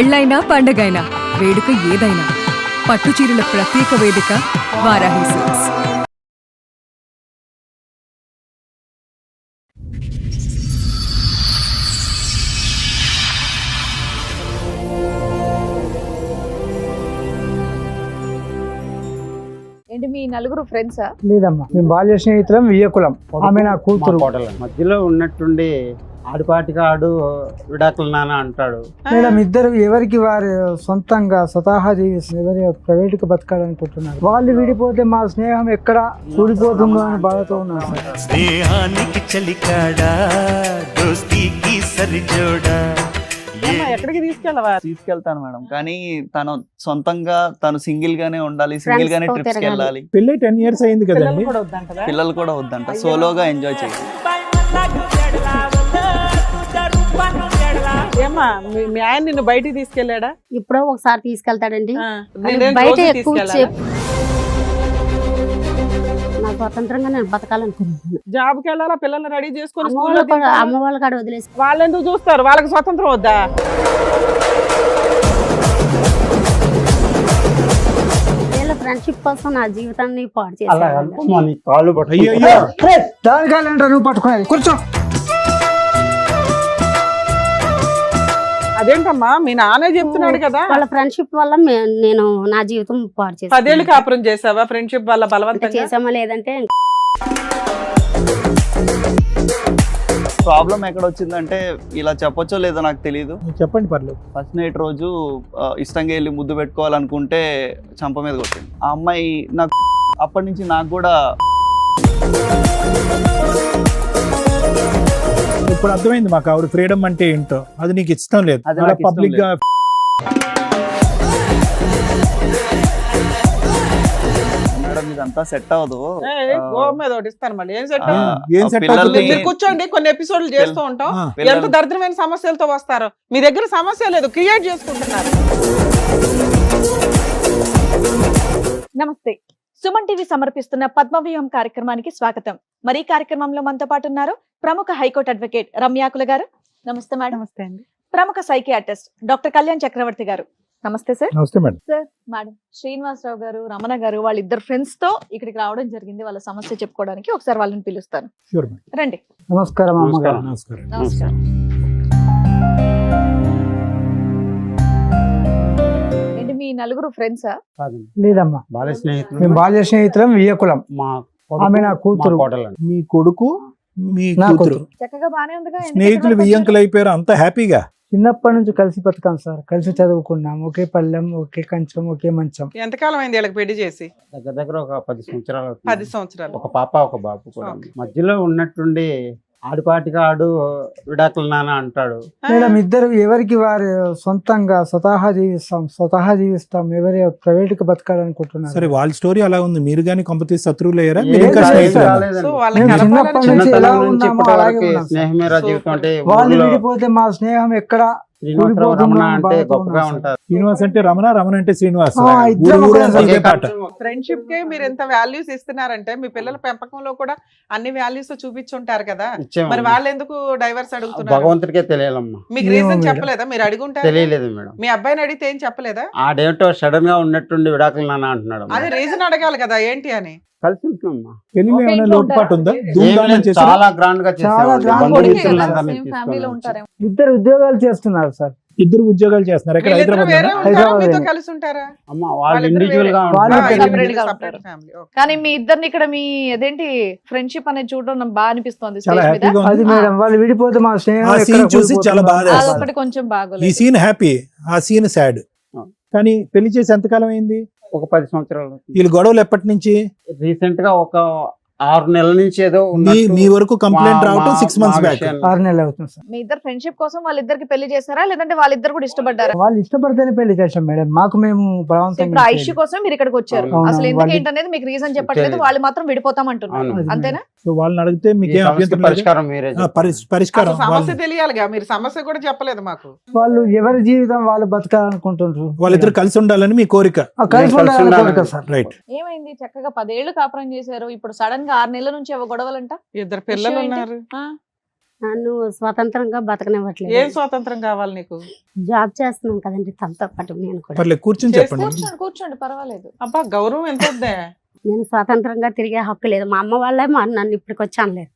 పెళ్ళైనా పండగైనా వేడుక ఏదైనా పట్టుచీరల ప్రత్యేక వేదిక వారాహి సిల్క్స్. ఏంటి మీ నలుగురు ఫ్రెండ్సా? లేదమ్మా, మేము బాల్య స్నేహితులం, వియ్యకులం. ఆమె నా కూతురు. మధ్యలో ఉన్నట్టుండి ఆడిపాటిగా ఆడు విడాకులు నాన్న అంటాడు. మేడం, ఇద్దరు ఎవరికి వారు సొంతంగా స్వతహా జీవిస్తారు, ఎవరి ప్రైవేట్గా బతకాలనుకుంటున్నారు. వాళ్ళు విడిపోతే మా స్నేహం ఎక్కడ కూలిపోతుందో అని బాధతో ఉన్నారు సార్. స్నేహానికి చలికాడా దోస్తీకి సరిజోడా. ఎక్కడికి తీసుకెళ్తాను మేడం, కానీ తను సొంతంగా తను సింగిల్ గానే ఉండాలి, సింగిల్ గానే ట్రిప్స్ కి వెళ్ళాలి. పెళ్ళి 10 years అయింది కదండి. పిల్లలు కూడా వద్దంట, సోలోగా ఎంజాయ్ చేయాలి. ఏమ్మా మీ ఆయన నిన్ను బయటికి తీసుకెళ్ళాడా? ఇప్పుడో ఒకసారి తీసుకెళ్తాడండి. నేనేం బయట రోజు ఎక్కువ తీసుకెళ్ళాలా? నా స్వతంత్రంగా నేను బతకాలనుకుంటున్నాను. జాబ్కి వెళ్ళాలా, పిల్లల్ని రెడీ చేసుకొని అమ్మ వాళ్ళ కాడ వదిలేసి వాళ్ళు ఎందుకు చూస్తారు? వాళ్ళకి స్వతంత్రం వద్దా? వీళ్ళ ఫ్రెండ్షిప్ కోసం నా జీవితాన్ని పాడు అలా చేశాను. అనుకోమా, నీ కాళ్ళు పట్టు. అయ్యో దాని కాలంటే నువ్వు పట్టుకునేది, కూర్చో. అదేంటమ్మా, మీ నానే చెప్తున్నాడు కదా. వాళ్ళ ఫ్రెండ్షిప్ వల్ల నేను నా జీవితం పాడు 10 ఏళ్ళు చేశాను. కాపురం చేసావా ఫ్రెండ్షిప్ వల్ల బలవంతంగా? చేసామా లేదంటే ప్రాబ్లం ఎక్కడ వచ్చిందంటే, ఇలా చెప్పొచ్చో లేదో నాకు తెలియదు. చెప్పండి, పర్లేదు. ఫస్ట్ నైట్ రోజు ఇష్టంగా వెళ్ళి ముద్దు పెట్టుకోవాలనుకుంటే చంప మీద కొట్టింది ఆ అమ్మాయి. నాకు అప్పటి నుంచి నాకు కూడా ఇప్పుడు అర్థమైంది మాకు ఆవిడ ఫ్రీడమ్ అంటే ఏంటో. అది నీకు ఇష్టం లేదు. అది నాకు ఇష్టం పబ్లిక్ గా మేడం ఇదంతా సెట్ అవ్వదు. గోవ మీద ఒకటి ఇస్తాను మళ్ళీ. ఏం సెట్? ఏం సెట్ పిల్లల్ని- మీరు కూర్చోండి, కొన్ని ఎపిసోడ్లు చేస్తూ ఉంటాం. ఎంత దరిద్రమైన సమస్యలతో వస్తారో. మీ దగ్గర సమస్య లేదు, క్రియేట్ చేసుకుంటున్నారు. నమస్తే. సుమన్ టీవీ సమర్పిస్తున్న పద్మవ్యూహం కార్యక్రమానికి స్వాగతం. మరి ఈ కార్యక్రమంలో మనతో పాటు ఉన్నారు ప్రముఖ హైకోర్టు అడ్వకేట్ రమ్యాకుల గారు. నమస్తే మేడం. నమస్తే అండి. ప్రముఖ సైకియాట్రిస్ట్ డాక్టర్ కళ్యాణ్ చక్రవర్తి గారు. నమస్తే సార్. నమస్తే మేడం. సార్, మేడం శ్రీనివాసరావు గారు, రమణ గారు, వాళ్ళిద్దరు ఫ్రెండ్స్ తో ఇక్కడికి రావడం జరిగింది వాళ్ళ సమస్య చెప్పుకోవడానికి. ఒకసారి వాళ్ళని పిలుస్తాను, Sure, madam. రండి. నమస్కారం అమ్మగారు. నమస్కారం. నమస్కారం. ఏంటి మీ నలుగురు ఫ్రెండ్సా? కాదండి, లేదమ్మా, బాల్య స్నేహితులు. మేము బాల్య స్నేహితులం, వియ్యకులం. మా ఆమె నా కూతురు. కోటలండి. మీ కొడుకు, మీ నా కూతురు చక్కగా బానే ఉందిగా. ఎందుకు స్నేహితులు ఇక్కడ వియ్యంకులు అయిపోయారు, అంత హ్యాపీగా. చిన్నప్పటి నుంచి కలిసి బతుకాం సార్, కలిసి చదువుకున్నాం. ఒకే పళ్ళెం, ఒకే కంచం, ఒకే మంచం. ఎంతకాలం అయింది వీళ్ళకి పెళ్లి చేసి? దగ్గర దగ్గర ఒక 10 సంవత్సరాలు అవుతుంది. 10 సంవత్సరాలు. ఒక పాప ఒక బాబు కూడా. ఓకే. మధ్యలో ఉన్నట్టుండి ఆడిపాటిగా ఆడు విడాకులు నాన్న అంటాడు. మేడం, ఇద్దరు ఎవరికి వారు సొంతంగా స్వతహా జీవిస్తాం, ఎవరి ప్రైవేట్గా బతకాలనుకుంటున్నారు. సరే, వాళ్ళ స్టోరీ అలా ఉంది. మీరు గానీ కొంపతీసి శత్రువులు అయ్యారా? ఏం మీరు ఇంకా కాలేదు, స్నేహితులేనా? కాలేదండి. సో వాళ్ళని మేము కలపాలని చిన్నప్పటి నుంచి ఎలా చిన్నతనం నుంచి ఉన్నామో ఇప్పటి అలాగే వరకు ఉన్నాం సార్. స్నేహమేరా జీవితం అంటే వాళ్ళు ఊర్లో విడిపోతే మా స్నేహం ఎక్కడ శ్రీనివాసరావు రమణ అంటే గొప్పగా ఉంటారు. శ్రీనివాస్ అంటే రమణ, రమణ అంటే శ్రీనివాస్. ఆ, ఇద్దరు ఊరు ఊరు ఒకరే అంతా ఇదే పాట. ఫ్రెండ్షిప్ కే మీరు ఎంత వాల్యూస్ ఇస్తున్నారంటే, మీ పిల్లల పెంపకంలో కూడా అన్ని వాల్యూస్ చూపించుంటారు కదా. ఇచ్చాము. మరి వాళ్ళు ఎందుకు డైవర్స్ అడుగుతున్నారు? భగవంతుడికే తెలియాలమ్మా. మీకు ఏమో రీజన్ మేడం. చెప్పలేదా? మీరు అడుగుంటారు. తెలియలేదు మేడం. మీ అబ్బాయిని అడిగితే ఏం చెప్పలేదా? ఆడేమిటో సడన్ గా ఉన్నట్టుండి విడాకులు నాన్న అంటున్నాడు. అది రీజన్ అడగాలి కదా, ఏంటి అని. కలిసి ఉంటున్నామ్మా. పెళ్లిలో ఒకే ఏమైనా ఇంట్లో లోటుపాటు ఉందా? ఉంటారా? ఏం ధూమ్ధామ్ లేదు, చేశారా? చాలా గ్రాండ్ గా చేసామండి. grand బంధుమిత్రులందరినీ సేమ్ ఫ్యామిలీలో ఉంటారేమో. ఇద్దరు ఉద్యోగాలు చేస్తున్నారు సార్. ఇద్దరు ఉద్యోగాలు చేస్తున్నారు. ఎక్కడ? వీళ్ళిద్దరూ హైదరాబాద్ వేరే లోనా? ఉంటారా? హైదరాబాద్ మీతో లోనే. కలిసి ఉంటారా? అమ్మ వాళ్ళు వాళ్ళిద్దరూ ఇండివిజువల్ గా వాళ్ళు ఉంటారు. separate separate గా Separate ఉంటారు. family. Okay. కానీ మీ ఇద్దరిని ఇక్కడ మీ అదేంటి ఫ్రెండ్షిప్ అనేది చూడడం నాకు బాగా అనిపిస్తోంది. చాలా స్టేజ్ మీద హ్యాపీగా అది ఉంది. మేడం, వాళ్ళు విడిపోతే మా స్నేహం ఆ ఎక్కడ scene చూసి కూలిపోతుందో చాలా బాధ అని వేస్తుంది. అదొకటి కొంచెం ఈ బాగోలేదు. సీన్ హ్యాపీ, ఆ సీన్ సాడ్. కానీ పెళ్లి చేసి ఎంతకాలం అయింది? ఒక 10 సంవత్సరాలు వీళ్ళు గొడవలు ఎప్పటి నుంచి? రీసెంట్ గా ఒక 6 నెలల నుంచి ఏదో మీ వరకు కంప్లైంట్ రావటం 6 months బ్యాక్. 6 నెలలు అవుతుంది సార్. మీ ఇద్దరు ఫ్రెండ్షిప్ కోసం వాళ్ళిద్దరికి పెళ్లి చేశారా, లేదంటే వాళ్ళిద్దరు కూడా ఇష్టపడ్డారా? వాళ్ళు ఇష్టపడితేనే పెళ్లి చేశాం మేడం. మాకు మేము ఇప్పుడు బలవంతంగా ఆ ఇష్యూ కోసం మీరు ఇక్కడికి వచ్చారు. అవును. అసలు ఎందుకు వాళ్ళు- ఏంటనేది మీకు రీజన్ చెప్పట్లేదు. తెలియదు. వాళ్ళు మాత్రం విడిపోతాం అంటున్నారు. అవును. అంతేనా? సో వాళ్ళని అడిగితే ఈ మీకేం సమస్యకి అభ్యంతరం లేదు? పరిష్కారం మీరే ఆ, పరిష్కారం అసలు సమస్య వాళ్ళు- తెలియాలిగా. మీరు సమస్య కూడా చెప్పలేదు మాకు. వాళ్ళు ఎవరి జీవితం వాళ్ళు బతకాలనుకుంటుంటారు. వాళ్ళిద్దరు కలిసి ఉండాలని మీ కోరిక. ఆ, కలిసి కలిసి ఉండాలని ఉండాలని. కోరిక సార్. రైట్. ఏమైంది? చక్కగా 10 ఏళ్ళు కాపురం చేశారు. ఇప్పుడు సడన్ గా 6 నెలల నుంచి ఏవో గొడవలంట. ఇద్దరు పిల్లలు విషయం ఏంటి? ఉన్నారు. ఆ, నన్ను స్వతంత్రంగా ఏం బతకనివ్వట్లేదు. స్వాతంత్రం కావాలి నీకు? జాబ్ చేస్తున్నాను కదండి తనతో పాటు నేను కూడా. పర్లేదు కూర్చొని చెప్పండి. కూర్చోండి కూర్చోండి పర్వాలేదు. అబ్బా గౌరవం ఎంత వద్దే. నేను స్వతంత్రంగా తిరిగే హక్కు లేదు. మా అమ్మ వాళ్ళే నన్ను ఇప్పటికి వచ్చాను లేదు.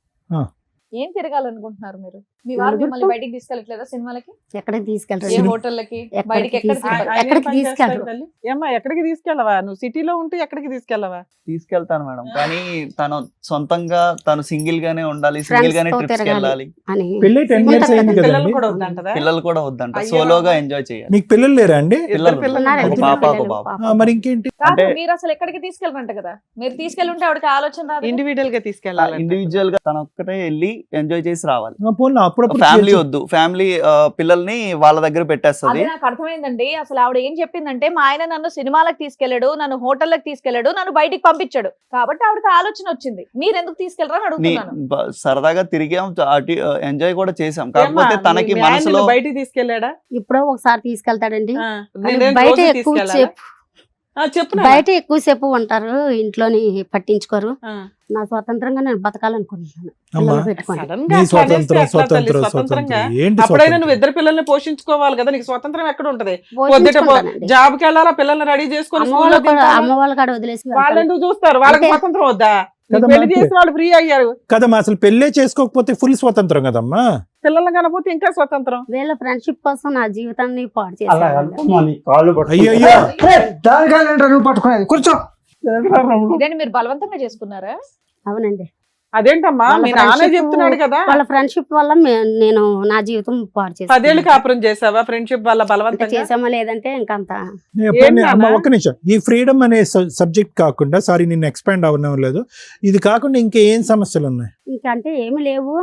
ఏం తిరగాలనుకుంటున్నారు మీరు? మీ వారు మిమ్మల్ని బయటికి తీసుకెళ్ళట్లేదా సినిమాలకి? ఎక్కడికి ఏ తీసుకెళ్ళరు? హోటళ్ళకి ఎక్కడికి బయటికి ఎక్కడ తీసుకెళ్ళరు. తిరగరు? ఆయన ఎక్కడికి ఏం పని చేస్తాడు తీసుకెళ్ళరు? తల్లి? ఏమ్మా ఎక్కడికి తీసుకెళ్ళవా? నువ్వు సిటీలో ఉంటే ఎక్కడికి తీసుకెళ్ళవా? తీసుకెళ్తాను మేడం, కానీ తను సొంతంగా తను సింగిల్ గానే ఉండాలి, సింగిల్ గానే Friends తో ట్రిప్స్ తిరగాలి. వెళ్ళాలి. అని పెళ్ళి 10 years అయింది పిల్లలు కదండి. కూడా వద్దంటదా? పిల్లలు కూడా వద్దంట, అయ్యో. సోలోగా ఎంజాయ్ చేయాలి. మీకు పిల్లలు లేరా అండి? పిల్లలు పిల్లలు ఉన్నారు, ఒక ఇద్దరు పాప, ఒక పిల్లలు, బాబు. పాప. మరి ఇంకేంటి? కాదు, అంటే- మీరు అసలు ఎక్కడికి తీసుకెళ్ళరంట కదా? మీరు తీసుకెళ్ళుంటే ఆవిడకి ఆలోచన రాదు. ఇండివిడువల్ గా తీసుకెళ్ళాలి. ఇండివిజువల్ గా తన ఒక్కటే వెళ్ళి ఎంజాయ్ చేసి రావాలి. పోన్లే అప్పుడప్పుడు ఫ్యామిలీ చేయొచ్చు. వద్దు, ఫ్యామిలీ పిల్లల్ని వాళ్ళ దగ్గర పెట్టేస్తుంది. అదే నాకు అర్థమైందండి. అసలు ఆవిడ ఏం చెప్పిందంటే, మా ఆయన నన్ను సినిమాలకు తీసుకెళ్ళాడు, నన్ను హోటళ్ళకి తీసుకెళ్ళాడు, నన్ను బయటికి పంపించాడు, కాబట్టి ఆవిడకి ఆలోచన వచ్చింది. మీరు ఎందుకు తీసుకెళ్ళరని అడుగుతున్నాను. సరదాగా తిరిగాం, అటు ఎంజాయ్ కూడా చేసాం. ఏమ్మా, కాకపోతే తనకి మీ man మనసులో నిన్ను బయటికి తీసుకెళ్ళాడా? ఇప్పుడో ఒకసారి తీసుకెళ్తాడండి. ఆ, కానీ నేనేం బయట రోజు ఎక్కువ తీసుకెళ్ళాలా? సేపు చెప్పు నాన్న. బయట ఎక్కువసేపు ఉంటారు, ఇంట్లోని పట్టించుకోరు. ఆ. నా స్వతంత్రంగా నేను బతకాలనుకుంటున్నాను. అమ్మా, పిల్లలు పెట్టుకొని. సడన్ నీ గా అట్లా అనేస్తే స్వతంత్రం ఎట్లా తల్లి? స్వతంత్రం స్వతంత్రంగా స్వతంత్రం ఏంటి అప్పుడైనా స్వతంత్రం? నువ్వు ఇద్దరు పిల్లల్ని పోషించుకోవాలి కదా, నీకు స్వతంత్రం ఎక్కడ ఉంటది? పొద్దుట పోషించుకుంటానండి. జాబ్ కి వెళ్ళాలా, పిల్లల్ని రెడీ చేసుకొని అమ్మ స్కూల్లో వాళ్ళ కూడా దింపాలా? అమ్మ వాళ్ళ కాడ వదిలేసి వాళ్ళు వెళ్తాను. ఎందుకు చూస్తారు? వాళ్ళకి అంటే- స్వతంత్రం వద్దా? నీకు కదమ్మా, పెళ్లి చేసి వాళ్ళు ఫ్రీ అయ్యారు. కదమ్మా, అసలు పెళ్ళే చేసుకోకపోతే ఫుల్ స్వతంత్రం కదమ్మా. పిల్లల్ని కనపోతే ఇంకా స్వతంత్రం. వీళ్ళ ఫ్రెండ్షిప్ కోసం నా జీవితాన్ని పాడు అలా చేశారు. అనుకున్నా, నీ కాళ్ళు అయ్యో పట్టుకుంటా. అయ్యో, దానికాలంటే నువ్వు పట్టుకునేది కూర్చో. ఇదేంటి మీరు బలవంతంగా చేసుకున్నారా? అవునండి. అదేంటమ్మా, వాళ్ళ మీ నాన్న friendship- చెప్తున్నాడు కదా. వాళ్ళ ఫ్రెండ్షిప్ వల్ల నేను నా జీవితం పాడు 10 ఏళ్ళు చేశాను. కాపురం చేసావా ఫ్రెండ్షిప్ వల్ల అంటే బలవంతంగా? చేసామా లేదంటే ఇంకంత నేను ఎప్పుడైనా- ఏంటి అమ్మ నాన్న? ఒక్క నిమిషం, ఈ ఫ్రీడమ్ అనే సబ్జెక్ట్ కాకుండా, సారీ నేను ఎక్స్పాండ్ అవ్వడం లేదు, ఇది కాకుండా ఇంకేం సమస్యలు ఉన్నాయి? ఇంకంటే ఏమి లేవు,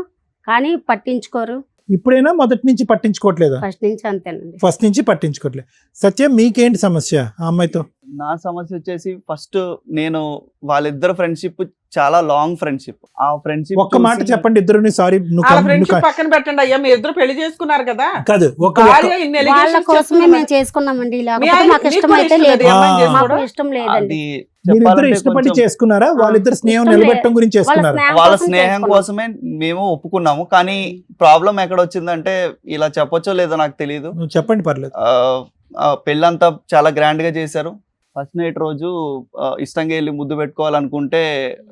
కానీ పట్టించుకోరు. ఇప్పుడైనా మొదటి నుంచి పట్టించుకోవట్లేదా? ఫస్ట్ నుంచి అంతేనండి. ఫస్ట్ నుంచి పట్టించుకోవట్లేదు. సత్యం, మీకేంటి సమస్య ఆ అమ్మాయితో? నా సమస్య వచ్చేసి, ఫస్ట్ నేను వాళ్ళిద్దరు ఫ్రెండ్షిప్ చాలా లాంగ్ ఫ్రెండ్షిప్. ఆ ఫ్రెండ్షిప్ ఒక్క మాట చెప్పండి ఇద్దరుని. సారీ వాళ్ళ ఫ్రెండ్షిప్ పక్కన పెట్టండి అయ్యా, మీ ఇద్దరు పెళ్లి చేసుకున్నారు కదా. కాదు, ఒక భార్య ఇన్ని వాళ్ళ allegations కోసమే చెప్తుంది మేము చేసుకున్నామండి. మీ లేకపోతే ఆయన- మాకు నీకు ఇష్టం కూడా అయితే ఇష్టం లేదు. లేదు, ఈ అమ్మాయిని ఆ. చేసుకోవడం? మాకు ఇష్టం లేదండి. అది మీరిద్దరు చెప్పాలంటే ఇష్టపడి కొంచెం చేసుకున్నారా? వాళ్ళిద్దరు స్నేహం ఇష్టం నిలబెట్టడం గురించి వాళ్ళ చేసుకున్నారా? స్నేహం వాళ్ళ కోసం స్నేహం చేసుకున్నాం. కోసమే మేము ఒప్పుకున్నాము, కానీ ప్రాబ్లం ఎక్కడ వచ్చిందంటే, ఇలా చెప్పొచ్చో లేదో నాకు తెలియదు. నువ్వు చెప్పండి, పర్లేదు. పెళ్ళంతా చాలా గ్రాండ్ గా చేశారు. ఫస్ట్ నైట్ రోజు ఇష్టంగా వెళ్ళి ముద్దు పెట్టుకోవాలనుకుంటే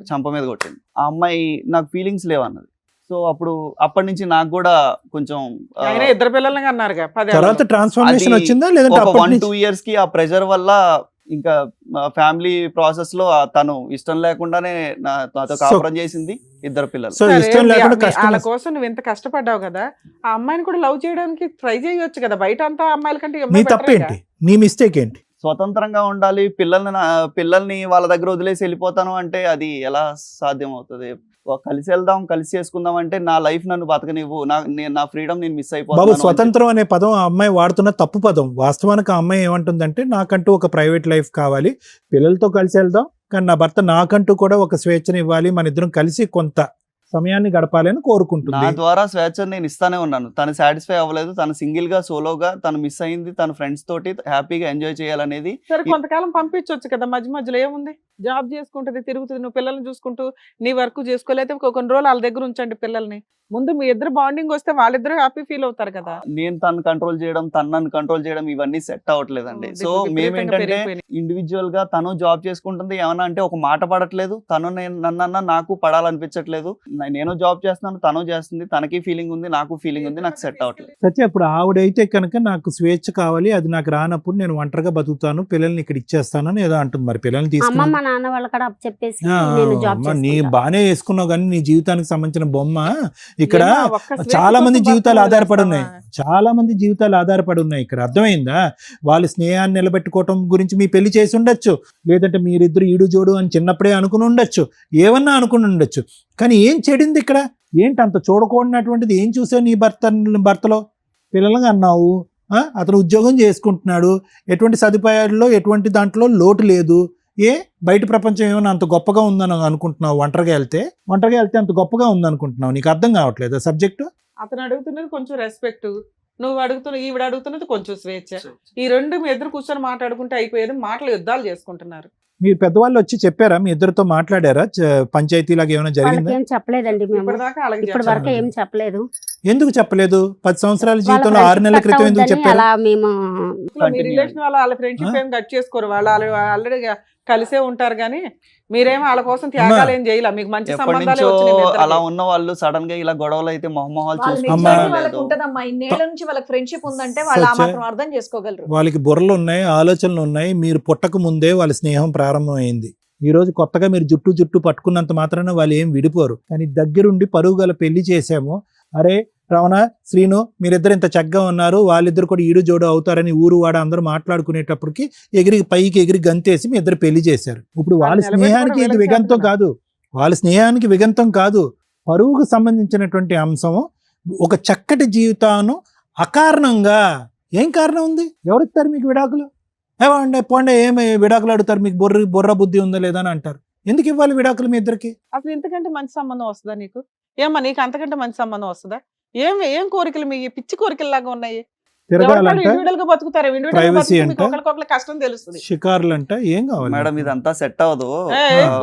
చంప మీద కొట్టింది. ఆ అమ్మాయి నాకు ఫీలింగ్స్ లేవన్నది. సో అప్పటి నుంచి నాకు కూడా కొంచెం ఆయన ఇద్దరు పిల్లల్ని అన్నారుగా 10 తర్వాత ఏళ్ళలో. ట్రాన్స్ఫర్మేషన్ అది వచ్చిందా లేదంటే ఒక అప్పటి 1-2 నుంచి? ఇయర్స్ కి ఆ ప్రెషర్ వల్ల, ఇంకా ఫ్యామిలీ ప్రాసెస్ లో తను ఇష్టం లేకుండానే నాతో కాపురం చేసింది. ఇద్దరు పిల్లలు. సో సరే, ఇష్టం లేకుండా కష్టం వాళ్ళ కోసం నువ్వు ఇంత కష్టపడ్డావు కదా, ఆ అమ్మాయిని కూడా లవ్ చేయడానికి ట్రై చేయొచ్చు కదా. బయట అంతా అమ్మాయిల కంటే ఈ నీ అమ్మాయి better తప్పేంటి? గా. నీ మిస్టేక్ ఏంటి? స్వతంత్రంగా ఉండాలి, పిల్లల్ని వాళ్ళ దగ్గర వదిలేసి వెళ్ళిపోతాను అంటే అది ఎలా సాధ్యం అవుతుంది? కలిసి వెళ్దాం, కలిసి చేసుకుందాం అంటే నా లైఫ్ నన్ను బతకనివ్వు, నా ఫ్రీడమ్ నేను మిస్ బాబు, అయిపోతాను. స్వతంత్రం అనే పదం ఆ అమ్మాయి వాడుతున్న తప్పు పదం. వాస్తవానికి ఆ అమ్మాయి ఏమంటుందంటే, నాకంటూ ఒక ప్రైవేట్ లైఫ్ కావాలి, పిల్లలతో కలిసి వెళ్దాం, కానీ నా భర్త నాకంటూ కూడా ఒక స్వేచ్ఛను ఇవ్వాలి, మన ఇద్దరం కలిసి కొంత సమయాన్ని గడపాలని నా కోరుకుంటుంది. ద్వారా స్వేచ్ఛ నేను ఇస్తానే ఉన్నాను. తను సాటిస్ఫై అవ్వలేదు, తను సింగిల్ గా సోలోగా తను మిస్ అయింది, తన ఫ్రెండ్స్ తోటి హ్యాపీగా ఎంజాయ్ చేయాలనేది. సరే, కొంతకాలం పంపించవచ్చు కదా, మధ్య మధ్యలో ఏముంది? జాబ్ చేసుకుంటుంది, తిరుగుతుంది, నువ్వు పిల్లల్ని చూసుకుంటూ నీ వర్క్ చేసుకోలేతే కొన్ని రోజులు వాళ్ళ దగ్గర ఉంచండి పిల్లల్ని. ముందు మీ ఇద్దరు బాండింగ్ వస్తే వాళ్ళిద్దరు హ్యాపీ ఫీల్ అవుతారు కదా. నేను తను కంట్రోల్ చేయడం, తను నన్ను కంట్రోల్ చేయడం, ఇవన్నీ సెట్ అవ్వట్లేదండి. సో మేమేంటంటే, ఇండివిజువల్ గా తను జాబ్ చేసుకుంటుంది, ఏమన్నా అంటే ఒక మాట పడట్లేదు, తను నన్నన్నా నాకు పడాలనిపించట్లేదు. నేను జాబ్ చేస్తున్నాను, తను చేస్తుంది, తనకి ఫీలింగ్ ఉంది, నాకు ఫీలింగ్ ఉంది, నాకు సెట్ అవ్వట్లేదు. సత్య, ఇప్పుడు ఆవిడైతే కనుక నాకు స్వేచ్ఛ కావాలి, అది నాకు రానప్పుడు నేను ఒంటరిగా బతుకుతాను, పిల్లల్ని ఇక్కడ ఇచ్చేస్తానని ఏదో అంటుంది. మరి పిల్లల్ని అమ్మ తీసుకుని మా నాన్న వాళ్ళ కాడ చెప్పేసి నేను జాబ్ నీ చేసుకుంటా. బానే వేసుకున్నావు, కానీ నీ జీవితానికి సంబంధించిన బొమ్మ ఇక్కడ ఏమా, ఒక్క స్వేచ్ఛ చాలా మంది కోసం జీవితాలు బతుకులు ఆధారపడి చేస్తావా? ఉన్నాయి. చాలా మంది జీవితాలు ఆధారపడి ఉన్నాయి ఇక్కడ. అర్థమైందా? వాళ్ళ స్నేహాన్ని నిలబెట్టుకోవటం గురించి మీ పెళ్లి చేసి ఉండొచ్చు, లేదంటే మీరిద్దరు ఈడు జోడు అని చిన్నప్పుడే అనుకుని ఉండొచ్చు, ఏమన్నా అనుకుని ఉండొచ్చు. కానీ ఏం చెడింది ఇక్కడ? ఏంటి అంత చూడకూడనటువంటిది ఏం చూసావు నీ భర్తలో? పిల్లలుగా అన్నావు, అతను ఉద్యోగం చేసుకుంటున్నాడు, ఎటువంటి సదుపాయాల్లో ఎటువంటి దాంట్లో లోటు లేదు. బయట ప్రపంచం ఏమైనా అంత గొప్పగా ఉందని అనుకుంటున్నావు? ఒంటరిగా వెళ్తే అంత గొప్పగా ఉందనుకుంటున్నావు? నీకు అర్థం కావట్లేదు సబ్జెక్టు? అతను అడుగుతున్నది కొంచెం రెస్పెక్ట్, నువ్వు ఈవిడ అడుగుతున్నది కొంచెం స్వేచ్ఛ. ఈ రెండు మీ ఇద్దరు కూర్చొని మాట్లాడుకుంటే అయిపోయేది. మాటలు యుద్ధాలు చేసుకుంటున్నారు. మీరు పెద్దవాళ్ళు వచ్చి చెప్పారా, మీ ఇద్దరితో మాట్లాడారా, పంచాయతీలాగా ఏమైనా వాళ్ళకి జరిగిందా? ఏం చెప్పలేదండి మేము. ఇప్పటిదాకా వాళ్ళకి ఇప్పటి వరకు ఏం చెప్పలేదు. ఎందుకు చెప్పలేదు? 10 సంవత్సరాల వాళ్ళ జీవితంలో 6 నెలల friendship క్రితం ఎందుకు కట్ చెప్పారు? అలా మేము మీ రిలేషన్ వాళ్ళ ఫ్రెండ్షిప్ ఏం కట్ చేసుకోరు, వాళ్ళు ఆల్రెడీ కలిసే ఉంటారు కానీ మీరేమో వాళ్ళ కోసం త్యాగాలు ఏం చేయాల, మీకు మంచి ఎప్పటి సంబంధాలే నుంచో వచ్చినాయి మీ ఇద్దరికి. అలా ఉన్న వాళ్ళు సడన్ గా ఇలా గొడవలు అయితే మొహమొహాలు వాళ్ళ అమ్మా. మెచ్యూరిటీ వాళ్ళకి చూసుకుంటారు. ఉంటదమ్మా. ఇన్నేళ్ల నుంచి వాళ్ళకి ఫ్రెండ్షిప్ ఉందంటే వాళ్ళు ఆ సచ్చా. మాత్రం అర్థం చేసుకోగలరు. వాళ్ళకి బుర్రలు ఉన్నాయి, ఆలోచనలు ఉన్నాయి. మీరు పుట్టక ముందే వాళ్ళ స్నేహం ప్రారంభమైంది. ఈ రోజు కొత్తగా మీరు జుట్టు పట్టుకున్నంత మాత్రాన వాళ్ళు ఏం విడిపోరు. కానీ దగ్గరుండి పరువు గల పెళ్లి చేసాము. అరే రమణ, శ్రీను మీరిద్దరు ఇంత చక్కగా ఉన్నారు, వాళ్ళిద్దరు కూడా ఈడు జోడు అవుతారని ఊరు వాడ అందరూ మాట్లాడుకునేటప్పటికి పైకి ఎగిరి గంతేసి మీ ఇద్దరు పెళ్లి చేశారు. ఇప్పుడు వాళ్ళ వాళ్ళు స్నేహానికి ఇది నిలబెట్టుకోవడం విగంతం వీళ్ళకి కాదు, వాళ్ళ స్నేహానికి విగంతం కాదు, పరువుకు సంబంధించినటువంటి అంశం. ఒక చక్కటి జీవితాన్ని అకారణంగా ఏం కారణం ఉంది? ఎవరిస్తారు మీకు విడాకులు? ఏమండి పోండే, ఏమి విడాకులు అడుగుతారు? మీకు బుర్ర బుద్ధి ఉందా లేదా అని అంటారు. ఎందుకు ఇవ్వాలి విడాకులు మీ ఇద్దరికి? అసలు ఇంతకంటే మంచి సంబంధం వస్తుందా నీకు? ఏమ్మా నీకు అంతకంటే మంచి సంబంధం వస్తుందా? ఏం కోరికలు మీ పిచ్చి కోరికల్లాగా ఉన్నాయి? తిరగాలంట, ఇండివిడువల్ గా బతుకుతారు, privacy అంట, ఒకరికొకరు కష్టం తెలుస్తుంది. షికారులంట, ఏం కావాలి మేడం ఇదంతా సెట్ అవ్వదు.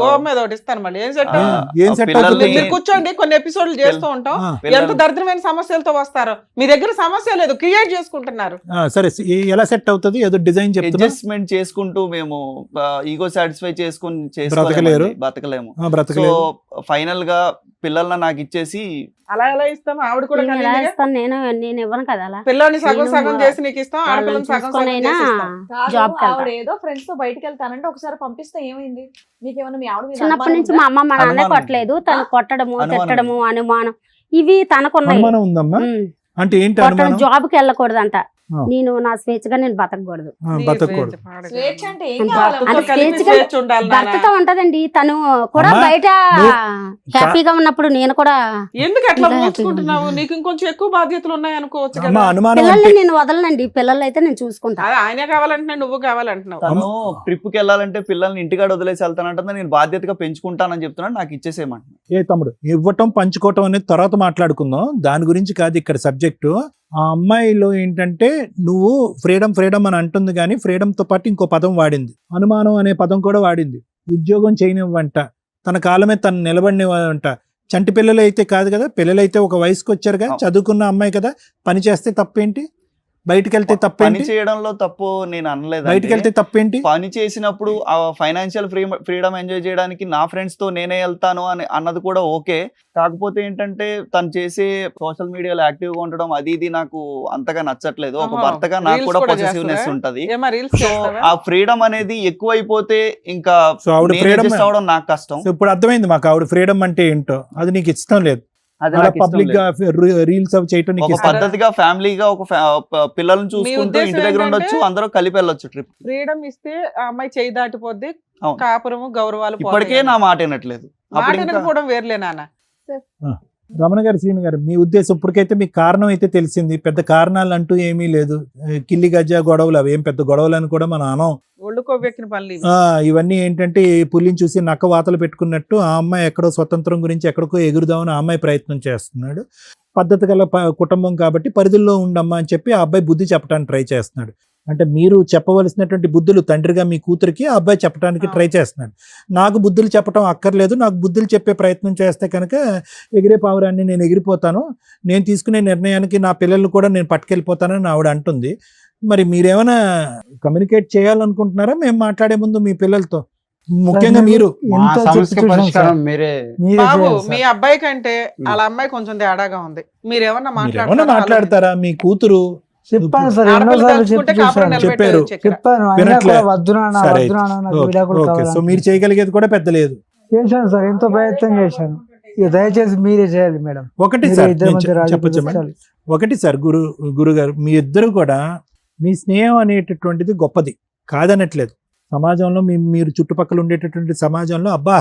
గోవా మీద ఒకటి ఇస్తాను మళ్ళీ ఏం సెట్ ఆ, ఏం సెట్ పిల్లల్ని- అవుతుంది? మీరు కూర్చోండి, కొన్ని ఎపిసోడ్లు చేస్తూ ఉంటాం. ఆ, ఎంత దరిద్రమైన సమస్యలతో వస్తారు. మీ దగ్గర సమస్య లేదు, క్రియేట్ చేసుకుంటున్నారు. సరే ఎలా సెట్ అవుతుంది? ఏదో డిజైన్ చెప్తున్నా, అడ్జస్ట్మెంట్ చేసుకుంటూ మేము ఈగో సాటిస్ఫై చేసుకుని బ్రతకలేరు. బతకలేము. సో బ్రతకలేదు. ఫైనల్ గా పిల్లల్ని నాకు ఇచ్చేసి అలా ఎలా ఇస్తాం? ఆవిడ కూడా నేను ఎలా కనిందిగా. ఇస్తాను? నేను ఇవ్వను కదా అలా. పిల్లని సగం నేను సగం చేసి నీకు ఇస్తాం, ఆడపిల్లని వాళ్ళని సగం సగం చూసుకొనైనా చేసి ఇస్తాం. కాదు, జాబ్ కి ఆవిడ వెళ్తా. ఏదో ఫ్రెండ్స్ తో బయటకు వెళ్తానంటే ఒకసారి పంపిస్తే ఏమైంది? మీకేమన్నా మీ ఆవిడ మీద చిన్నప్పటి అనుమానం నుంచి ఉందా? మా అమ్మ మా నాన్న అనుమానం. కొట్టలేదు, తను కొట్టడము అనుమానం. తిట్టడము అనుమానం ఇవి తనకున్నాయి. అనుమానం ఉందమ్మా? అంటే ఏంటి కొట్టడం, అనుమానం? జాబ్ కి వెళ్ళకూడదంట. ఆ. నేను నా స్వేచ్ఛగా నేను బతకూడదు. బతకూడదు. స్వేచ్ఛ అంటే ఏం అంత కావాలి? అది భర్తతో కలిపి స్వేచ్ఛగా స్వేచ్ఛ ఉండాలి నాన్న. భర్తతో ఉంటదండి. తను కూడా అమ్మా, బయట నువ్వు- హ్యాపీగా ఉన్నప్పుడు నేను కూడా ఎందుకు అట్లా ఇంకా ఊహించుకుంటున్నావు? నీకు ఇంకొంచెం ఎక్కువ బాధ్యతలు ఉన్నాయి అనుకోవచ్చు అమ్మ కదా. అనుమానం పిల్లల్ని అంటే నేను వదలనండి. పిల్లలు అయితే నేను చూసుకుంటా. అదే ఆయనే కావాలంటున్నావు, నువ్వు కావాలంటున్నావు. తను ట్రిప్ కి వెళ్ళాలంటే పిల్లల్ని ఇంటికాడ వదిలేసి వెళ్తానంటే నేను బాధ్యతగా పెంచుకుంటానని చెప్తున్నాను, నాకు ఇచ్చేసేయమంటున్నాను. ఏ తమ్ముడు, ఇవ్వటం పంచుకోవటం అనేది తర్వాత మాట్లాడుకుందాం, దాని గురించి కాదు ఇక్కడ సబ్జెక్టు. ఆ అమ్మాయిలో ఏంటంటే నువ్వు ఫ్రీడమ్ అని అంటుంది, కానీ ఫ్రీడమ్తో పాటు ఇంకో పదం వాడింది, అనుమానం అనే పదం కూడా వాడింది. ఉద్యోగం చేయనివ్వంట, తన కాలమే తను నిలబడినివ్వంట. చంటి పిల్లలు అయితే కాదు కదా, పిల్లలైతే ఒక వయసుకు వచ్చారుగా, చదువుకున్న అమ్మాయి కదా, పని చేస్తే తప్పేంటి? బయటికి వెళ్తే పని తప్పేంటి? చేయడంలో తప్పు నేను అనలేదు. బయటికి వెళ్తే తప్పేంటి? పని చేసినప్పుడు ఆ ఫైనాన్షియల్ ఫ్రీడమ్ ఎంజాయ్ చేయడానికి నా ఫ్రెండ్స్ తో నేనే వెళ్తాను అని అన్నది కూడా ఓకే. కాకపోతే ఏంటంటే తను చేసే సోషల్ మీడియాలో యాక్టివ్ గా ఉండడం అది ఇది నాకు అంతగా నచ్చట్లేదు. ఒక ఆహా, భర్తగా నాకు reels కూడా కూడా పొసెసివ్నెస్ చేస్తారా? ఉంటది. ఏమా రీల్స్ సో ఆ ఫ్రీడమ్ అనేది ఎక్కువైతే ఇంకా సో ఆవిడ నేను ఫ్రీడమ్ adjust అవ్వడం నాకు కష్టం. సో ఇప్పుడు అర్థమైంది మాకు ఆవిడ ఫ్రీడమ్ అంటే ఏంటో. అది నీకు ఇష్టం లేదు, అది అలా నాకు ఇష్టం పబ్లిక్ గా లేదు. రీల్స్ అవి చేయటం నీకు ఒక ఇష్టం లేదు. పద్ధతిగా ఫ్యామిలీగా ఒక పిల్లల్ని చూసుకుంటూ ఉద్దేశం ఇంటి దగ్గర ఉండొచ్చు, ఏంటంటే- అందరూ కలిపి వెళ్ళొచ్చు ట్రిప్. ఫ్రీడమ్ ఇస్తే ఆ అమ్మాయి చేయి దాటిపోద్ది, అవును. కాపురము గౌరవాలు ఇప్పటికే నా మాట వినట్లేదు. అప్పుడు ఇంకా మాట్లాడకపోవడం వేర్లే నాన్న. రమణ గారు, శ్రీను గారు, మీ ఉద్దేశం ఇప్పటికైతే మీకు కారణం అయితే తెలిసింది, పెద్ద కారణాలు అంటూ ఏమీ లేదు. కిల్లి గజ్జా గొడవలు అవి ఏం పెద్ద గొడవలు అని కూడా మనం అనం. ఒళ్ళు కొవ్వెక్కిన పనులు ఇవి. ఇవన్నీ ఏంటంటే ఈ పులిని చూసి నక్క వాతలు పెట్టుకున్నట్టు ఆ అమ్మాయి ఎక్కడో స్వతంత్రం గురించి ఎక్కడికో ఎగురుదామని ఆ అమ్మాయి ప్రయత్నం చేస్తున్నాడు. పద్ధతి గల కుటుంబం కాబట్టి పరిధుల్లో ఉండమ్మా అని చెప్పి ఆ అబ్బాయి బుద్ధి చెప్పడానికి ట్రై చేస్తున్నాడు. అంటే మీరు చెప్పవలసినటువంటి బుద్ధులు తండ్రిగా మీ కూతురికి ఆ అబ్బాయి చెప్పడానికి ట్రై చేస్తున్నాడు. నాకు బుద్ధులు చెప్పడం అక్కర్లేదు, నాకు బుద్ధులు చెప్పే ప్రయత్నం చేస్తే కనుక ఎగిరే పావురాన్ని నేను ఎగిరిపోతాను, నేను తీసుకునే నిర్ణయానికి నా పిల్లలు కూడా నేను పట్టుకెళ్ళిపోతానని ఆవిడ అంటుంది. మరి మీరేమైనా కమ్యూనికేట్ చేయాలనుకుంటున్నారా మేము మాట్లాడే ముందు మీ పిల్లలతో? ముఖ్యంగా మీరు మా ఎంత సమస్య చెప్పి చూసాం పరిష్కారం సార్. మీరే మీరే బాబు చేయాలి మీ సార్. అబ్బాయి కంటే వాళ్ళ అమ్మాయి కొంచెం తేడాగా ఉంది. మీరేమన్నా మీరేమైనా మాట్లాడతారా? మీ కూతురు చెప్పాను సార్, ఆడపిల్ల ఎన్నోసార్లు తలుచుకుంటే చెప్పి కాపురం చూశాను. నిలబెట్టే చెప్పారు. చక్కెర. చెప్పాను అయినా వినట్లే. కూడా వద్దు నాన్న, సరే. వద్దు నాన్న, నాకు ఓకే, విడాకులు ఓకే. సో కావాలి. మీరు చేయగలిగేది కూడా పెద్ద లేదు. చేశాను సార్, ఎంతో ప్రయత్నం చేశాను. ఇక దయచేసి మీరే చేయాలి మేడం. ఒకటి మీరే సార్ ఇద్దరి నేను మధ్య రాజీ చెప్పొచ్చా? కుదర్చాలి. ఒకటి సార్, గురుగారు మీ ఇద్దరు కూడా మీ స్నేహం అనేటటువంటిది గొప్పది కాదనట్లేదు. సమాజంలో మీరు చుట్టుపక్కల ఉండేటటువంటి సమాజంలో అబ్బా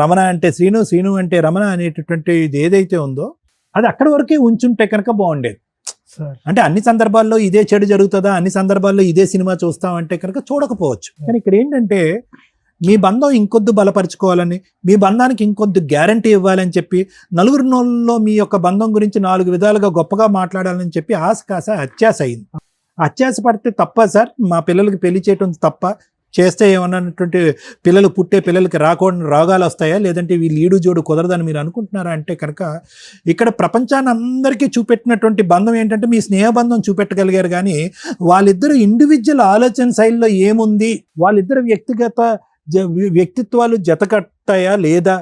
రమణ అంటే శ్రీను, శ్రీను అంటే రమణ అనేటటువంటి ఇది ఏదైతే ఉందో అది అక్కడి వరకే ఉంచుంటే కనుక బాగుండేది. సార్ అంటే అన్ని సందర్భాల్లో ఇదే చెడు జరుగుతుందా, అన్ని సందర్భాల్లో ఇదే సినిమా చూస్తామంటే కనుక చూడకపోవచ్చు. కానీ ఇక్కడ ఏంటంటే మీ బంధం ఇంకొద్దు బలపరుచుకోవాలని, మీ బంధానికి ఇంకొద్దు గ్యారంటీ ఇవ్వాలని చెప్పి, నలుగురు నోళ్ళలో మీ యొక్క బంధం గురించి 4 విధాలుగా గొప్పగా మాట్లాడాలని చెప్పి ఆశ కాస అత్యాశ అయింది. అత్యాశ పడితే తప్ప సార్? మా పిల్లలకి పెళ్లి చేయటం తప్ప? చేస్తే ఏమన్నటువంటి పిల్లలు పుట్టే పిల్లలకి రాకూడని రోగాలు వస్తాయా, లేదంటే వీళ్ళు ఈడు జోడు కుదరదని మీరు అనుకుంటున్నారా అంటే కనుక ఇక్కడ ప్రపంచాన్ని అందరికీ చూపెట్టినటువంటి బంధం ఏంటంటే మీ స్నేహబంధం చూపెట్టగలిగారు. కానీ వాళ్ళిద్దరు ఇండివిజువల్ ఆలోచన శైలిలో ఏముంది, వాళ్ళిద్దరు వ్యక్తిత్వాలు జతకట్టాయా లేదా,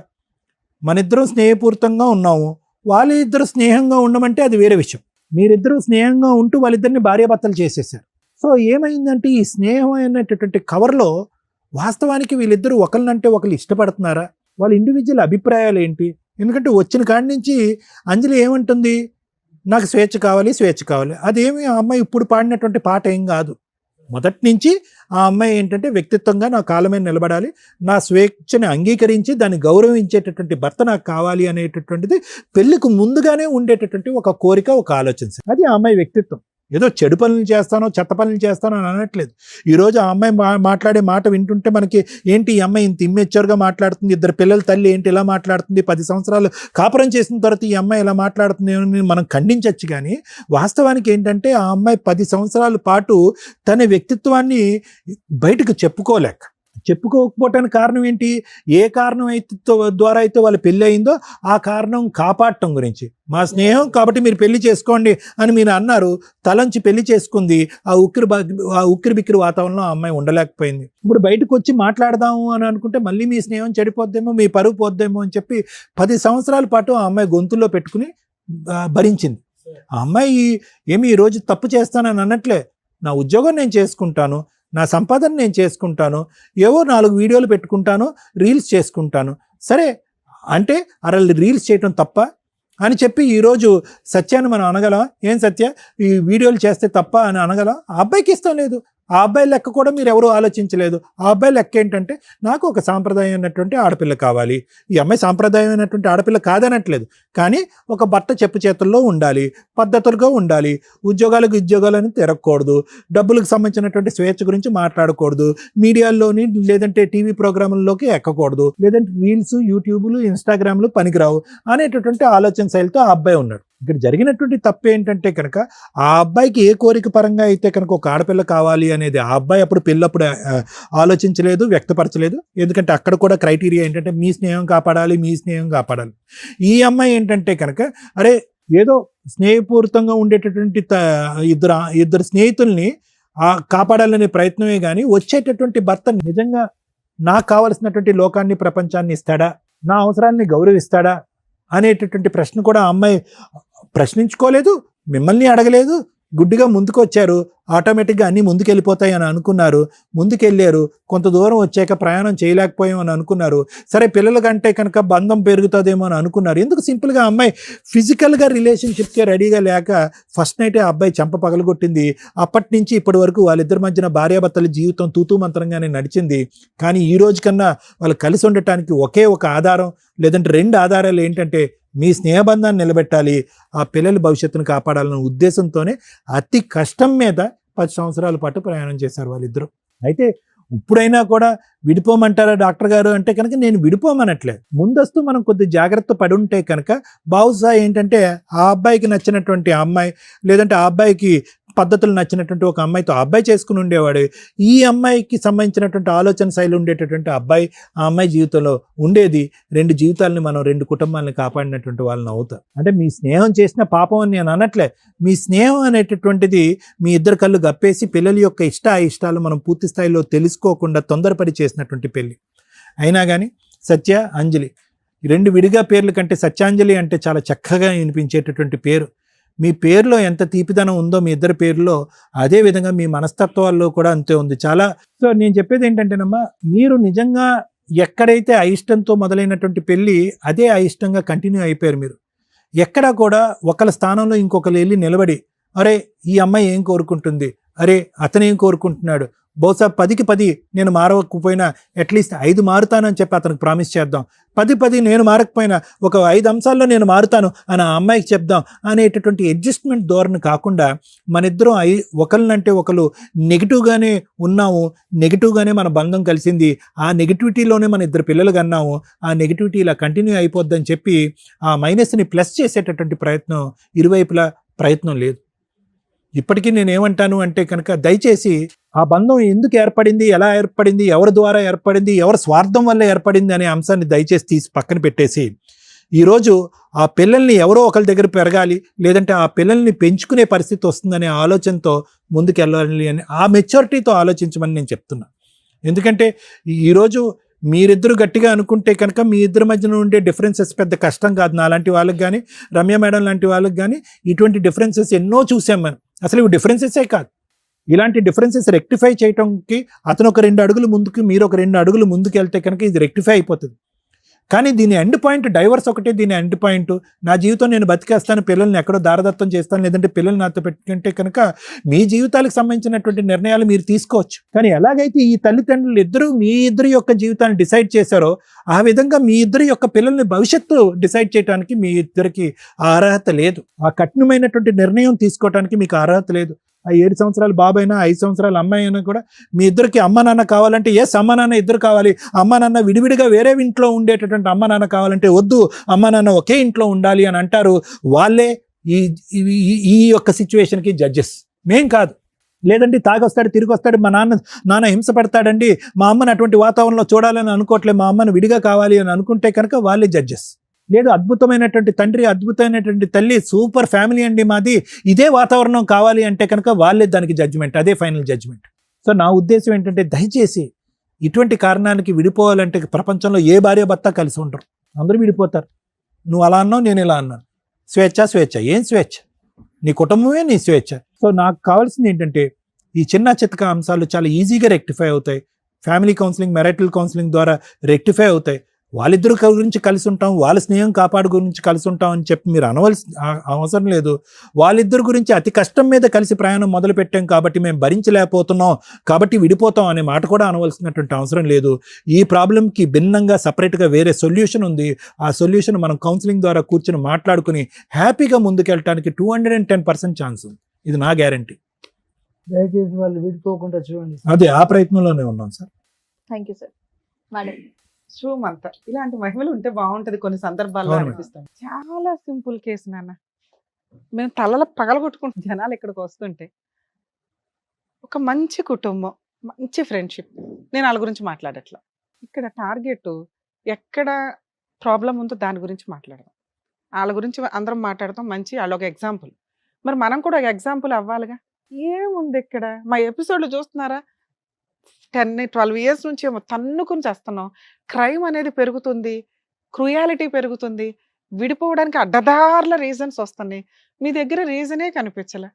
మనిద్దరం స్నేహపూరితంగా ఉన్నాము, వాళ్ళిద్దరు స్నేహంగా ఉండమంటే అది వేరే విషయం. మీరిద్దరూ స్నేహంగా ఉంటూ వాళ్ళిద్దరిని భార్యాభర్తలు చేసేసారు. సో ఏమైందంటే ఈ స్నేహం అనేటటువంటి కవర్లో వాస్తవానికి వీళ్ళిద్దరూ ఒకరినంటే ఒకరు ఇష్టపడుతున్నారా, వాళ్ళ ఇండివిజువల్ అభిప్రాయాలు ఏంటి? ఎందుకంటే వచ్చిన కాడి నుంచి అంజలి ఏమంటుంది, నాకు స్వేచ్ఛ కావాలి, స్వేచ్ఛ కావాలి. అదేమి ఆ అమ్మాయి ఇప్పుడు పాడినటువంటి పాట ఏం కాదు. మొదటి నుంచి ఆ అమ్మాయి ఏంటంటే వ్యక్తిత్వంగా నా కాళ్ళ మీద నిలబడాలి, నా స్వేచ్ఛని అంగీకరించి దాన్ని గౌరవించేటటువంటి భర్త నాకు కావాలి అనేటటువంటిది పెళ్లికి ముందుగానే ఉండేటటువంటి ఒక కోరిక, ఒక ఆలోచన. అది ఆ అమ్మాయి వ్యక్తిత్వం. ఏదో చెడు పనులు చేస్తానో చెత్త పనులు చేస్తానో అని అనట్లేదు. ఈరోజు ఆ అమ్మాయి మాట్లాడే మాట వింటుంటే మనకి ఏంటి ఈ అమ్మాయి ఇంత ఇమ్మెచ్యూర్గా మాట్లాడుతుంది, ఇద్దరు పిల్లల తల్లి ఏంటి ఇలా మాట్లాడుతుంది, 10 సంవత్సరాలు కాపురం చేసిన తర్వాత ఈ అమ్మాయి ఇలా మాట్లాడుతుంది అని మనం ఖండించవచ్చు. కానీ వాస్తవానికి ఏంటంటే ఆ అమ్మాయి 10 సంవత్సరాల పాటు తన వ్యక్తిత్వాన్ని బయటకు చెప్పుకోకపోవటానికి కారణం ఏంటి, ఏ కారణం అయితే ద్వారా అయితే వాళ్ళ పెళ్ళి అయిందో ఆ కారణం కాపాడటం గురించి. మా స్నేహం కాబట్టి మీరు పెళ్లి చేసుకోండి అని మీరు అన్నారు, తలంచి పెళ్లి చేసుకుంది. ఆ ఉక్కిరి బిక్కిరి వాతావరణంలో ఆ అమ్మాయి ఉండలేకపోయింది. ఇప్పుడు బయటకు వచ్చి మాట్లాడదాము అని అనుకుంటే మళ్ళీ మీ స్నేహం చెడిపోద్దేమో, మీ పరువు పోద్దేమో అని చెప్పి 10 సంవత్సరాల పాటు ఆ అమ్మాయి గొంతుల్లో పెట్టుకుని భరించింది. ఆ అమ్మాయి ఏమి ఈరోజు తప్పు చేస్తానని అనట్లే, నా ఉద్యోగం నేను చేసుకుంటాను, నా సంపాదన నేను చేసుకుంటాను, ఏవో 4 వీడియోలు పెట్టుకుంటాను, రీల్స్ చేసుకుంటాను. సరే అంటే రీల్స్ చేయటం తప్ప అని చెప్పి ఈరోజు సత్యాన్ని మనం అనగలం? ఏం సత్య ఈ వీడియోలు చేస్తే తప్ప అని అనగలం? ఆ అబ్బాయికి ఇష్టం లేదు. ఆ అబ్బాయి లెక్క కూడా మీరు ఎవరు ఆలోచించలేదు. ఆ అబ్బాయి లెక్క ఏంటంటే నాకు ఒక సాంప్రదాయమైనటువంటి ఆడపిల్ల కావాలి. ఈ అమ్మాయి సాంప్రదాయమైనటువంటి ఆడపిల్ల కాదనట్లేదు, కానీ ఒక భర్త చెప్పు చేతుల్లో ఉండాలి, పద్ధతులుగా ఉండాలి, ఉద్యోగాలని తిరగకూడదు, డబ్బులకు సంబంధించినటువంటి స్వేచ్ఛ గురించి మాట్లాడకూడదు, మీడియాల్లోని లేదంటే టీవీ ప్రోగ్రాముల్లోకి ఎక్కకూడదు, లేదంటే రీల్స్, యూట్యూబ్లు, ఇన్స్టాగ్రామ్లు పనికిరావు అనేటటువంటి ఆలోచన శైలితో ఆ అబ్బాయి ఉన్నాడు. ఇక్కడ జరిగినటువంటి తప్పు ఏంటంటే కనుక ఆ అబ్బాయికి ఏ కోరిక పరంగా అయితే కనుక ఒక ఆడపిల్ల కావాలి అనేది ఆ అబ్బాయి అప్పుడు పెళ్ళప్పుడు ఆలోచించలేదు, వ్యక్తపరచలేదు. ఎందుకంటే అక్కడ కూడా క్రైటీరియా ఏంటంటే మీ స్నేహం కాపాడాలి. ఈ అమ్మాయి ఏంటంటే కనుక ఏదో స్నేహపూరితంగా ఉండేటటువంటి ఇద్దరు స్నేహితుల్ని కాపాడాలనే ప్రయత్నమే కానీ వచ్చేటటువంటి భర్త నిజంగా నాకు కావలసినటువంటి లోకాన్ని, ప్రపంచాన్ని ఇస్తాడా, నా అవసరాన్ని గౌరవిస్తాడా అనేటటువంటి ప్రశ్న కూడా ఆ అమ్మాయి ప్రశ్నించుకోలేదు, మిమ్మల్ని అడగలేదు. గుడ్డిగా ముందుకు వచ్చారు, ఆటోమేటిక్గా అన్నీ ముందుకెళ్ళిపోతాయి అని అనుకున్నారు. ముందుకెళ్ళారు, కొంత దూరం వచ్చాక ప్రయాణం చేయలేకపోయాం అని అనుకున్నారు. సరే పిల్లల కంటే కనుక బంధం పెరుగుతుందేమో అని అనుకున్నారు. ఎందుకు సింపుల్గా అమ్మాయి ఫిజికల్గా రిలేషన్షిప్కే రెడీగా లేక ఫస్ట్ నైటే ఆ అబ్బాయి చెంప పగలగొట్టింది. అప్పటి నుంచి ఇప్పటి వరకు వాళ్ళిద్దరి మధ్యన భార్యాభర్తల జీవితం తూతూ మంత్రంగానే నడిచింది. కానీ ఈ రోజు కన్నా వాళ్ళు కలిసి ఉండటానికి ఒకే ఒక ఆధారం, లేదంటే 2 ఆధారాలు ఏంటంటే మీ స్నేహబంధాన్ని నిలబెట్టాలి, ఆ పిల్లల భవిష్యత్తును కాపాడాలన్న ఉద్దేశంతోనే అతి కష్టం మీద 10 సంవత్సరాల పాటు ప్రయాణం చేశారు వాళ్ళిద్దరూ. అయితే ఇప్పుడైనా కూడా విడిపోమంటారా డాక్టర్ గారు అంటే కనుక నేను విడిపోమనట్లేదు. ముందస్తు మనం కొద్ది జాగ్రత్త పడి ఉంటే కనుక బహుశా ఏంటంటే ఆ అబ్బాయికి నచ్చినటువంటి అమ్మాయి, లేదంటే ఆ అబ్బాయికి పద్ధతులు నచ్చినటువంటి ఒక అమ్మాయితో ఆ అబ్బాయి చేసుకుని ఉండేవాడు. ఈ అమ్మాయికి సంబంధించినటువంటి ఆలోచన శైలి ఉండేటటువంటి అబ్బాయి ఆ అమ్మాయి జీవితంలో ఉండేది. 2 జీవితాలని మనం 2 కుటుంబాలను కాపాడినటువంటి వాళ్ళని అవుతాం. అంటే మీ స్నేహం చేసిన పాపం అని నేను అనట్లే. మీ స్నేహం అనేటటువంటిది మీ ఇద్దరు కళ్ళు గప్పేసి పిల్లల యొక్క ఇష్టాలు మనం పూర్తి స్థాయిలో తెలుసుకోకుండా తొందరపడి చేసినటువంటి పెళ్లి. అయినా కానీ సత్య, అంజలి 2 విడిగా పేర్ల కంటే సత్యాంజలి అంటే చాలా చక్కగా వినిపించేటటువంటి పేరు. మీ పేరులో ఎంత తీపిదనం ఉందో మీ ఇద్దరి పేరులో, అదే విధంగా మీ మనస్తత్వాల్లో కూడా అంతే ఉంది చాలా. సో నేను చెప్పేది ఏంటంటేనమ్మా, మీరు నిజంగా ఎక్కడైతే అయిష్టంతో మొదలైనటువంటి పెళ్ళి అదే అయిష్టంగా కంటిన్యూ అయిపోయారు. మీరు ఎక్కడా కూడా ఒకళ్ళ స్థానంలో ఇంకొకరు వెళ్ళి నిలబడి ఈ అమ్మాయి ఏం కోరుకుంటుంది, అతనేం కోరుకుంటున్నాడు, బహుశా 10కి 10 నేను మారకపోయినా అట్లీస్ట్ 5 మారుతానని చెప్పి అతనికి ప్రామిస్ చేద్దాం. 10 నేను మారకపోయినా ఒక 5 అంశాల్లో నేను మారుతాను అని ఆ అమ్మాయికి చెప్దాం అనేటటువంటి అడ్జస్ట్మెంట్ ధోరణి కాకుండా మన ఇద్దరం ఒకళ్ళనంటే ఒకళ్ళు నెగిటివ్గానే ఉన్నాము, నెగిటివ్గానే మన బంధం కలిసింది, ఆ నెగిటివిటీలోనే మన 2 పిల్లలు కన్నాము, ఆ నెగిటివిటీ ఇలా కంటిన్యూ అయిపోద్దని చెప్పి ఆ మైనస్ని ప్లస్ చేసేటటువంటి ప్రయత్నం ఇరువైపులా ప్రయత్నం లేదు. ఇప్పటికీ నేనేమంటాను అంటే కనుక దయచేసి ఆ బంధం ఎందుకు ఏర్పడింది, ఎలా ఏర్పడింది, ఎవరి ద్వారా ఏర్పడింది, ఎవరి స్వార్థం వల్ల ఏర్పడింది అనే అంశాన్ని దయచేసి తీసి పక్కన పెట్టేసి ఈరోజు ఆ పిల్లల్ని ఎవరో ఒకరి దగ్గర పెరగాలి, లేదంటే ఆ పిల్లల్ని పెంచుకునే పరిస్థితి వస్తుందనే ఆలోచనతో ముందుకెళ్ళాలి అని ఆ మెచ్యూరిటీతో ఆలోచించమని నేను చెప్తున్నా. ఎందుకంటే ఈరోజు మీరిద్దరు గట్టిగా అనుకుంటే కనుక మీ ఇద్దరి మధ్యన ఉండే డిఫరెన్సెస్ పెద్ద కష్టం కాదు. నాలాంటి వాళ్ళకి కానీ, రమ్య మేడం లాంటి వాళ్ళకి కానీ ఇటువంటి డిఫరెన్సెస్ ఎన్నో చూసాం మనం. అసలు ఇవి డిఫరెన్సెసే కాదు, ఇలాంటి డిఫరెన్సెస్ రెక్టిఫై చేయడానికి అతను ఒక 2 అడుగులు ముందుకు, మీరు ఒక 2 అడుగులు ముందుకు వెళ్తే కనుక ఇది రెక్టిఫై అయిపోతుంది. కానీ దీని ఎండ్ పాయింట్ డైవర్స్ ఒకటే. దీని ఎండ్ పాయింట్ నా జీవితం నేను బతికేస్తాను, పిల్లల్ని ఎక్కడో దారదత్తం చేస్తాను, లేదంటే పిల్లల్ని నాతో పెట్టుకుంటే కనుక మీ జీవితాలకు సంబంధించినటువంటి నిర్ణయాలు మీరు తీసుకోవచ్చు. కానీ ఎలాగైతే ఈ తల్లిదండ్రులు ఇద్దరు మీ ఇద్దరి యొక్క జీవితాన్ని డిసైడ్ చేశారో ఆ విధంగా మీ ఇద్దరి యొక్క పిల్లల్ని భవిష్యత్తు డిసైడ్ చేయడానికి మీ ఇద్దరికి ఆ అర్హత లేదు. ఆ కఠినమైనటువంటి నిర్ణయం తీసుకోవడానికి మీకు అర్హత లేదు. ఆ 7 సంవత్సరాల బాబు అయినా 5 సంవత్సరాల అమ్మాయి అయినా కూడా మీ ఇద్దరికి అమ్మ నాన్న కావాలంటే ఎస్, అమ్మ నాన్న ఇద్దరు కావాలి. అమ్మ నాన్న విడివిడిగా వేరే ఇంట్లో ఉండేటటువంటి అమ్మ నాన్న కావాలంటే వద్దు, అమ్మ నాన్న ఒకే ఇంట్లో ఉండాలి అని అంటారు. వాళ్ళే ఈ యొక్క సిచ్యువేషన్కి జడ్జెస్, మేం కాదు. లేదండి తాగొస్తాడు, తిరిగి వస్తాడు, మా నాన్న హింస పడతాడండి, మా అమ్మని అటువంటి వాతావరణంలో చూడాలని అనుకోవట్లేదు, మా అమ్మని విడిగా కావాలి అని అనుకుంటే కనుక వాళ్ళే జడ్జెస్. లేదు అద్భుతమైనటువంటి తండ్రి, అద్భుతమైనటువంటి తల్లి, సూపర్ ఫ్యామిలీ అండి మాది, ఇదే వాతావరణం కావాలి అంటే కనుక వాళ్ళే దానికి జడ్జిమెంట్, అదే ఫైనల్ జడ్జిమెంట్. సో నా ఉద్దేశం ఏంటంటే దయచేసి ఇటువంటి కారణానికి విడిపోవాలంటే ప్రపంచంలో ఏ భార్య భర్త కలిసి ఉండరు, అందరూ విడిపోతారు. నువ్వు అలా అన్నావు, నేను ఇలా అన్నాను. స్వేచ్ఛ ఏం స్వేచ్ఛ? నీ కుటుంబమే నీ స్వేచ్ఛ. సో నాకు కావాల్సింది ఏంటంటే ఈ చిన్న చితక అంశాలు చాలా ఈజీగా రెక్టిఫై అవుతాయి. ఫ్యామిలీ కౌన్సిలింగ్, మ్యారిటల్ కౌన్సిలింగ్ ద్వారా రెక్టిఫై అవుతాయి. వాళ్ళిద్దరు గురించి కలిసి ఉంటాం, వాళ్ళ స్నేహం కాపాడు గురించి కలిసి ఉంటాం అని చెప్పి మీరు అవసరం లేదు. వాళ్ళిద్దరు గురించి అతి కష్టం మీద కలిసి ప్రయాణం మొదలు పెట్టాం కాబట్టి మేము భరించలేకపోతున్నాం కాబట్టి విడిపోతాం అనే మాట కూడా అనవలసినటువంటి అవసరం లేదు. ఈ ప్రాబ్లంకి భిన్నంగా సపరేట్గా వేరే సొల్యూషన్ ఉంది. ఆ సొల్యూషన్ మనం కౌన్సిలింగ్ ద్వారా కూర్చొని మాట్లాడుకుని హ్యాపీగా ముందుకెళ్ళటానికి 210% ఛాన్స్ ఉంది. ఇది నా గ్యారంటీ. దయచేసి వాళ్ళు విడిపోకుండా చూడండి. అదే ఆ ప్రయత్నంలోనే ఉన్నాం sir. Thank you sir. Madam, Sumanta ఇలాంటి మహిళలు ఉంటే బాగుంటది కొన్ని సందర్భాల్లో అవును. అనిపిస్తుంది. చాలా సింపుల్ కేసు నాన్న. మేము తలల పగలగొట్టుకుంటున్న జనాలు ఇక్కడికి వస్తుంటే ఒక మంచి కుటుంబం, మంచి ఫ్రెండ్షిప్. నేను వాళ్ళ గురించి మాట్లాడట్లా. ఇక్కడ టార్గెట్ ఎక్కడ ప్రాబ్లం ఉందో దాని గురించి మాట్లాడదాం. వాళ్ళ గురించి అందరం మాట్లాడతాం, మంచి వాళ్ళు ఒక ఎగ్జాంపుల్. మరి మనం కూడా ఒక ఎగ్జాంపుల్ అవ్వాలిగా. ఏముంది ఇక్కడ? మా ఎపిసోడ్లు చూస్తున్నారా? 10-12 ఇయర్స్ నుంచి తన్నుకుని చేస్తున్నాం. క్రైమ్ అనేది పెరుగుతుంది, క్రూయాలిటీ పెరుగుతుంది, విడిపోవడానికి అడ్డదారుల రీజన్స్ వస్తున్నాయి. మీ దగ్గర రీజనే కనిపించలే.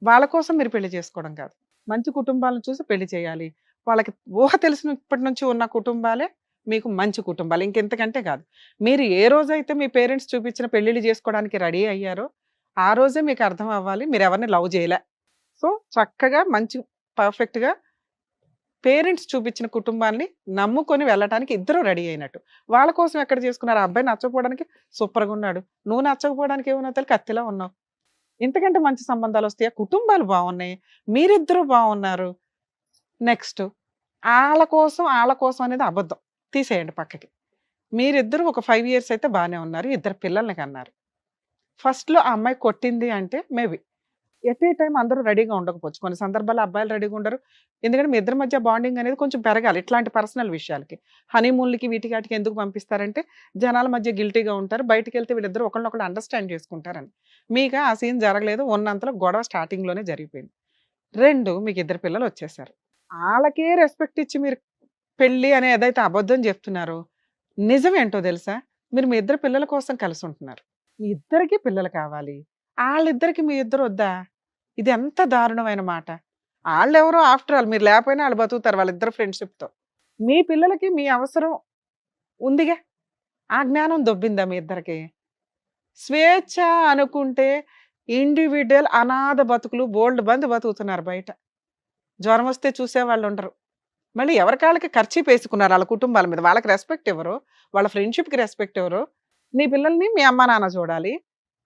వాళ్ళ కోసం మీరు పెళ్లి చేసుకోవడం కాదు, మంచి కుటుంబాలను చూసి పెళ్లి చేయాలి. వాళ్ళకి ఊహ తెలిసినప్పటి నుంచి ఉన్న కుటుంబాలే మీకు మంచి కుటుంబాలు, ఇంకెంతకంటే కాదు. మీరు ఏ రోజైతే మీ పేరెంట్స్ చూపించిన పెళ్లిళ్ళు చేసుకోవడానికి రెడీ అయ్యారో ఆ రోజే మీకు అర్థం అవ్వాలి మీరు ఎవరిని లవ్ చేయలే. సో చక్కగా మంచి పర్ఫెక్ట్గా పేరెంట్స్ చూపించిన కుటుంబాన్ని నమ్ముకొని వెళ్ళటానికి ఇద్దరు రెడీ అయినట్టు. వాళ్ళ కోసం ఎక్కడ చేసుకున్నారు? ఆ అబ్బాయి నచ్చకపోవడానికి సూపర్గా ఉన్నాడు, నువ్వు నచ్చకపోవడానికి ఏమన్నా తెలియక కత్తిలా ఉన్నావు. ఇంతకంటే మంచి సంబంధాలు వస్తాయా? కుటుంబాలు బాగున్నాయి, మీరిద్దరూ బాగున్నారు. నెక్స్ట్ వాళ్ళ కోసం అనేది అబద్ధం తీసేయండి పక్కకి. మీరిద్దరూ ఒక 5 ఇయర్స్ అయితే బాగానే ఉన్నారు, 2 పిల్లల్ని కన్నారు. ఫస్ట్లో ఆ అమ్మాయి కొట్టింది అంటే మేబీ ఎట్ ఏ టైం అందరూ రెడీగా ఉండకపోవచ్చు. కొన్ని సందర్భాల్లో అబ్బాయిలు రెడీగా ఉండరు. ఎందుకంటే మీ ఇద్దరి మధ్య బాండింగ్ అనేది కొంచెం పెరగాలి. ఇట్లాంటి పర్సనల్ విషయాలకి, హనీమూన్లకి వీటికి ఎందుకు పంపిస్తారంటే జనాల మధ్య గిల్టీగా ఉంటారు, బయటికి వెళ్తే వీళ్ళిద్దరు ఒకళ్ళొకళ్ళు అండర్స్టాండ్ చేసుకుంటారని. మీకు ఆ సీన్ జరగలేదు, ఉన్నంతలో గొడవ స్టార్టింగ్లోనే జరిగిపోయింది. 2 మీకు 2 పిల్లలు వచ్చేసారు. వాళ్ళకే రెస్పెక్ట్ ఇచ్చి మీరు పెళ్ళి అనే ఏదైతే అబద్ధం చెప్తున్నారో నిజమేంటో తెలుసా? మీరు మీ 2 పిల్లల కోసం కలిసి ఉంటున్నారు, మీ ఇద్దరికి పిల్లలు కావాలి, వాళ్ళిద్దరికి మీ ఇద్దరు వద్దా? ఇది ఎంత దారుణమైన మాట. వాళ్ళెవరో ఆఫ్టర్ ఆల్ మీరు లేకపోయినా వాళ్ళు బతుకుతారు వాళ్ళిద్దరు ఫ్రెండ్షిప్తో. మీ పిల్లలకి మీ అవసరం ఉందిగా, ఆ జ్ఞానం దొబ్బిందా మీ ఇద్దరికి? స్వేచ్ఛ అనుకుంటే ఇండివిజువల్ అనాథ బతుకులు బోల్డ్ మంది బతుకుతున్నారు బయట. జ్వరం వస్తే చూసేవాళ్ళు ఉండరు, మళ్ళీ ఎవరికాళ్ళకి ఖర్చు వేసుకున్నారు వాళ్ళ కుటుంబాల మీద. వాళ్ళకి రెస్పెక్ట్ ఎవరు? వాళ్ళ ఫ్రెండ్షిప్కి రెస్పెక్ట్ ఎవరు? నీ పిల్లల్ని మీ అమ్మ నాన్న చూడాలి,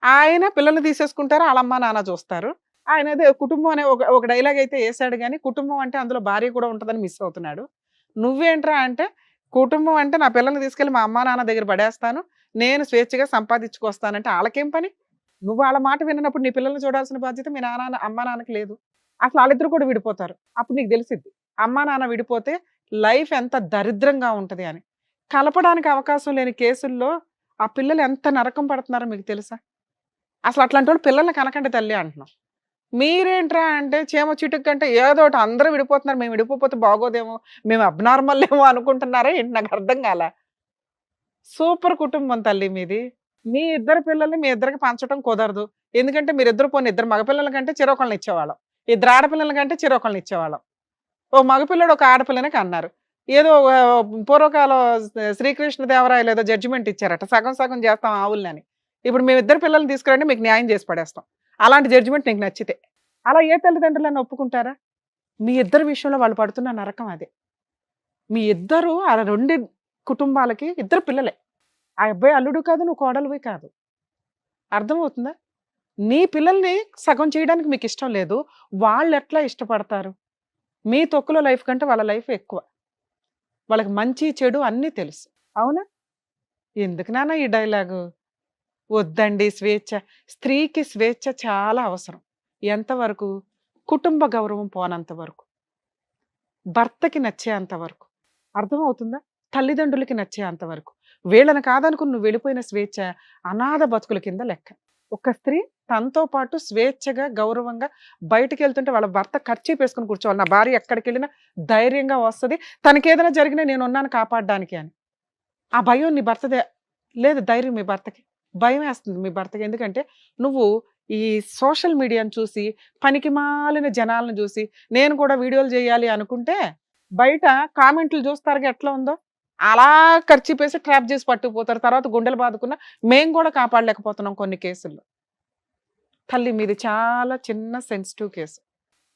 ఆయన పిల్లల్ని తీసేసుకుంటారు, వాళ్ళ అమ్మ నాన్న చూస్తారు. ఆయన అదే కుటుంబం అనే ఒక డైలాగ్ అయితే వేసాడు, కానీ కుటుంబం అంటే అందులో భార్య కూడా ఉంటుందని మిస్ అవుతున్నాడు. నువ్వేంట్రా అంటే కుటుంబం అంటే నా పిల్లల్ని తీసుకెళ్ళి మా అమ్మ నాన్న దగ్గర పడేస్తాను, నేను స్వేచ్ఛగా సంపాదించుకొస్తానంటే వాళ్ళకేం పని? నువ్వు వాళ్ళ మాట విన్నప్పుడు నీ పిల్లల్ని చూడాల్సిన బాధ్యత మీ అమ్మ నాన్నకి లేదు. అసలు వాళ్ళిద్దరు కూడా విడిపోతారు. అప్పుడు నీకు తెలిసిద్ది అమ్మా నాన్న విడిపోతే లైఫ్ ఎంత దరిద్రంగా ఉంటది అని. కలపడానికి అవకాశం లేని కేసుల్లో ఆ పిల్లలు ఎంత నరకం పడుతున్నారో మీకు తెలుసా? అసలు అట్లాంటి వాళ్ళు పిల్లల్ని కనకండి తల్లి అంటున్నాం. మీరేంట్రా అంటే చీమ చిటుకు కంటే ఏదో ఒకటి అందరూ విడిపోతున్నారు, మేము విడిపోతే బాగోదేమో, మేము అబ్నార్మల్ ఏమో అనుకుంటున్నారా ఏంటి? నాకు అర్థం కాల. సూపర్ కుటుంబం తల్లి మీది. మీ ఇద్దరు పిల్లల్ని మీ ఇద్దరికి పంచడం కుదరదు. ఎందుకంటే మీరిద్దరు పోనీ ఇద్దరు మగపిల్లల కంటే చిరొకళ్ళని ఇచ్చేవాళ్ళం, ఇద్దరు ఆడపిల్లల కంటే చిరొకళ్ళని ఇచ్చేవాళ్ళం. ఓ మగపిల్లడు ఒక ఆడపిల్లని కన్నారు. ఏదో పూర్వకాలం శ్రీకృష్ణదేవరాయలు ఏదో జడ్జిమెంట్ ఇచ్చారట, సగం సగం చేస్తాం ఆవులని. ఇప్పుడు మేము ఇద్దరు పిల్లల్ని తీసుకురండి మీకు న్యాయం చేసి పడేస్తాం. అలాంటి జడ్జిమెంట్ నీకు నచ్చితే అలా ఏ తల్లిదండ్రులను ఒప్పుకుంటారా? మీ ఇద్దరు విషయంలో వాళ్ళు పడుతున్న నరకం అదే. మీ ఇద్దరు ఆ రెండు కుటుంబాలకి ఇద్దరు పిల్లలే. ఆ అబ్బాయి అల్లుడు కాదు, నువ్వు కోడలువి కాదు. అర్థమవుతుందా? నీ పిల్లల్ని సగం చేయడానికి మీకు ఇష్టం లేదు, వాళ్ళు ఎట్లా ఇష్టపడతారు? మీ తొక్కులో లైఫ్ కంటే వాళ్ళ లైఫ్ ఎక్కువ. వాళ్ళకి మంచి చెడు అన్నీ తెలుసు. అవునా? ఎందుకు నాన్న ఈ డైలాగు? వద్దండి స్వేచ్ఛ. స్త్రీకి స్వేచ్ఛ చాలా అవసరం. ఎంతవరకు? కుటుంబ గౌరవం పోనంత వరకు, భర్తకి నచ్చేంత వరకు. అర్థమవుతుందా? తల్లిదండ్రులకి నచ్చేంత వరకు. వీళ్ళని కాదనుకుని నువ్వు వెళ్ళిపోయిన స్వేచ్ఛ అనాథ బతుకుల కింద లెక్క. ఒక స్త్రీ తనతో పాటు స్వేచ్ఛగా గౌరవంగా బయటకు వెళ్తుంటే వాళ్ళ భర్త ఖర్చు వేసుకుని కూర్చోవాలి. నా భార్య ఎక్కడికి వెళ్ళినా ధైర్యంగా వస్తుంది, తనకేదైనా జరిగినా నేను ఉన్నాను కాపాడడానికి అని. ఆ భయం నీ భర్తదే లేదు, ధైర్యం మీ భర్తకి. భయం వేస్తుంది మీ భర్తకి. ఎందుకంటే నువ్వు ఈ సోషల్ మీడియాను చూసి పనికి మాలిన జనాలను చూసి నేను కూడా వీడియోలు చేయాలి అనుకుంటే బయట కామెంట్లు చూస్తారు ఎట్లా ఉందో, అలా ఖర్చు వేసి ట్రాప్ చేసి పట్టుకుపోతారు. తర్వాత గుండెలు బాదుకున్నా మేము కూడా కాపాడలేకపోతున్నాం కొన్ని కేసుల్లో. తల్లి మీది చాలా చిన్న సెన్సిటివ్ కేసు.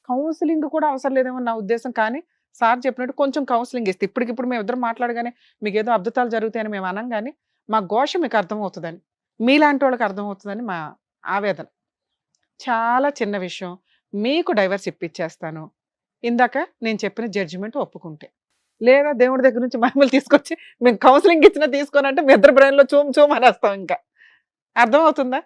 కౌన్సిలింగ్ కూడా అవసరం లేదేమో నా ఉద్దేశం. కానీ సార్ చెప్పినట్టు కొంచెం కౌన్సిలింగ్ ఇస్తే ఇప్పటికిప్పుడు మేము ఇద్దరు మాట్లాడగానే మీకు ఏదో అద్భుతాలు జరుగుతాయని మేము అనం, కానీ మా ఘోష మీకు అర్థమవుతుందని, మీలాంటి వాళ్ళకి అర్థమవుతుందని మా ఆవేదన. చాలా చిన్న విషయం, మీకు డైవర్స్ ఇప్పించేస్తాను ఇందాక నేను చెప్పిన జడ్జిమెంట్ ఒప్పుకుంటే. లేదా దేవుడి దగ్గర నుంచి మహిమలు తీసుకొచ్చి మేము కౌన్సిలింగ్ ఇచ్చినా తీసుకోనంటే మీ ఇద్దరు బ్రెయిన్లో చూమ్ అనేస్తాం. ఇంకా అర్థమవుతుందా?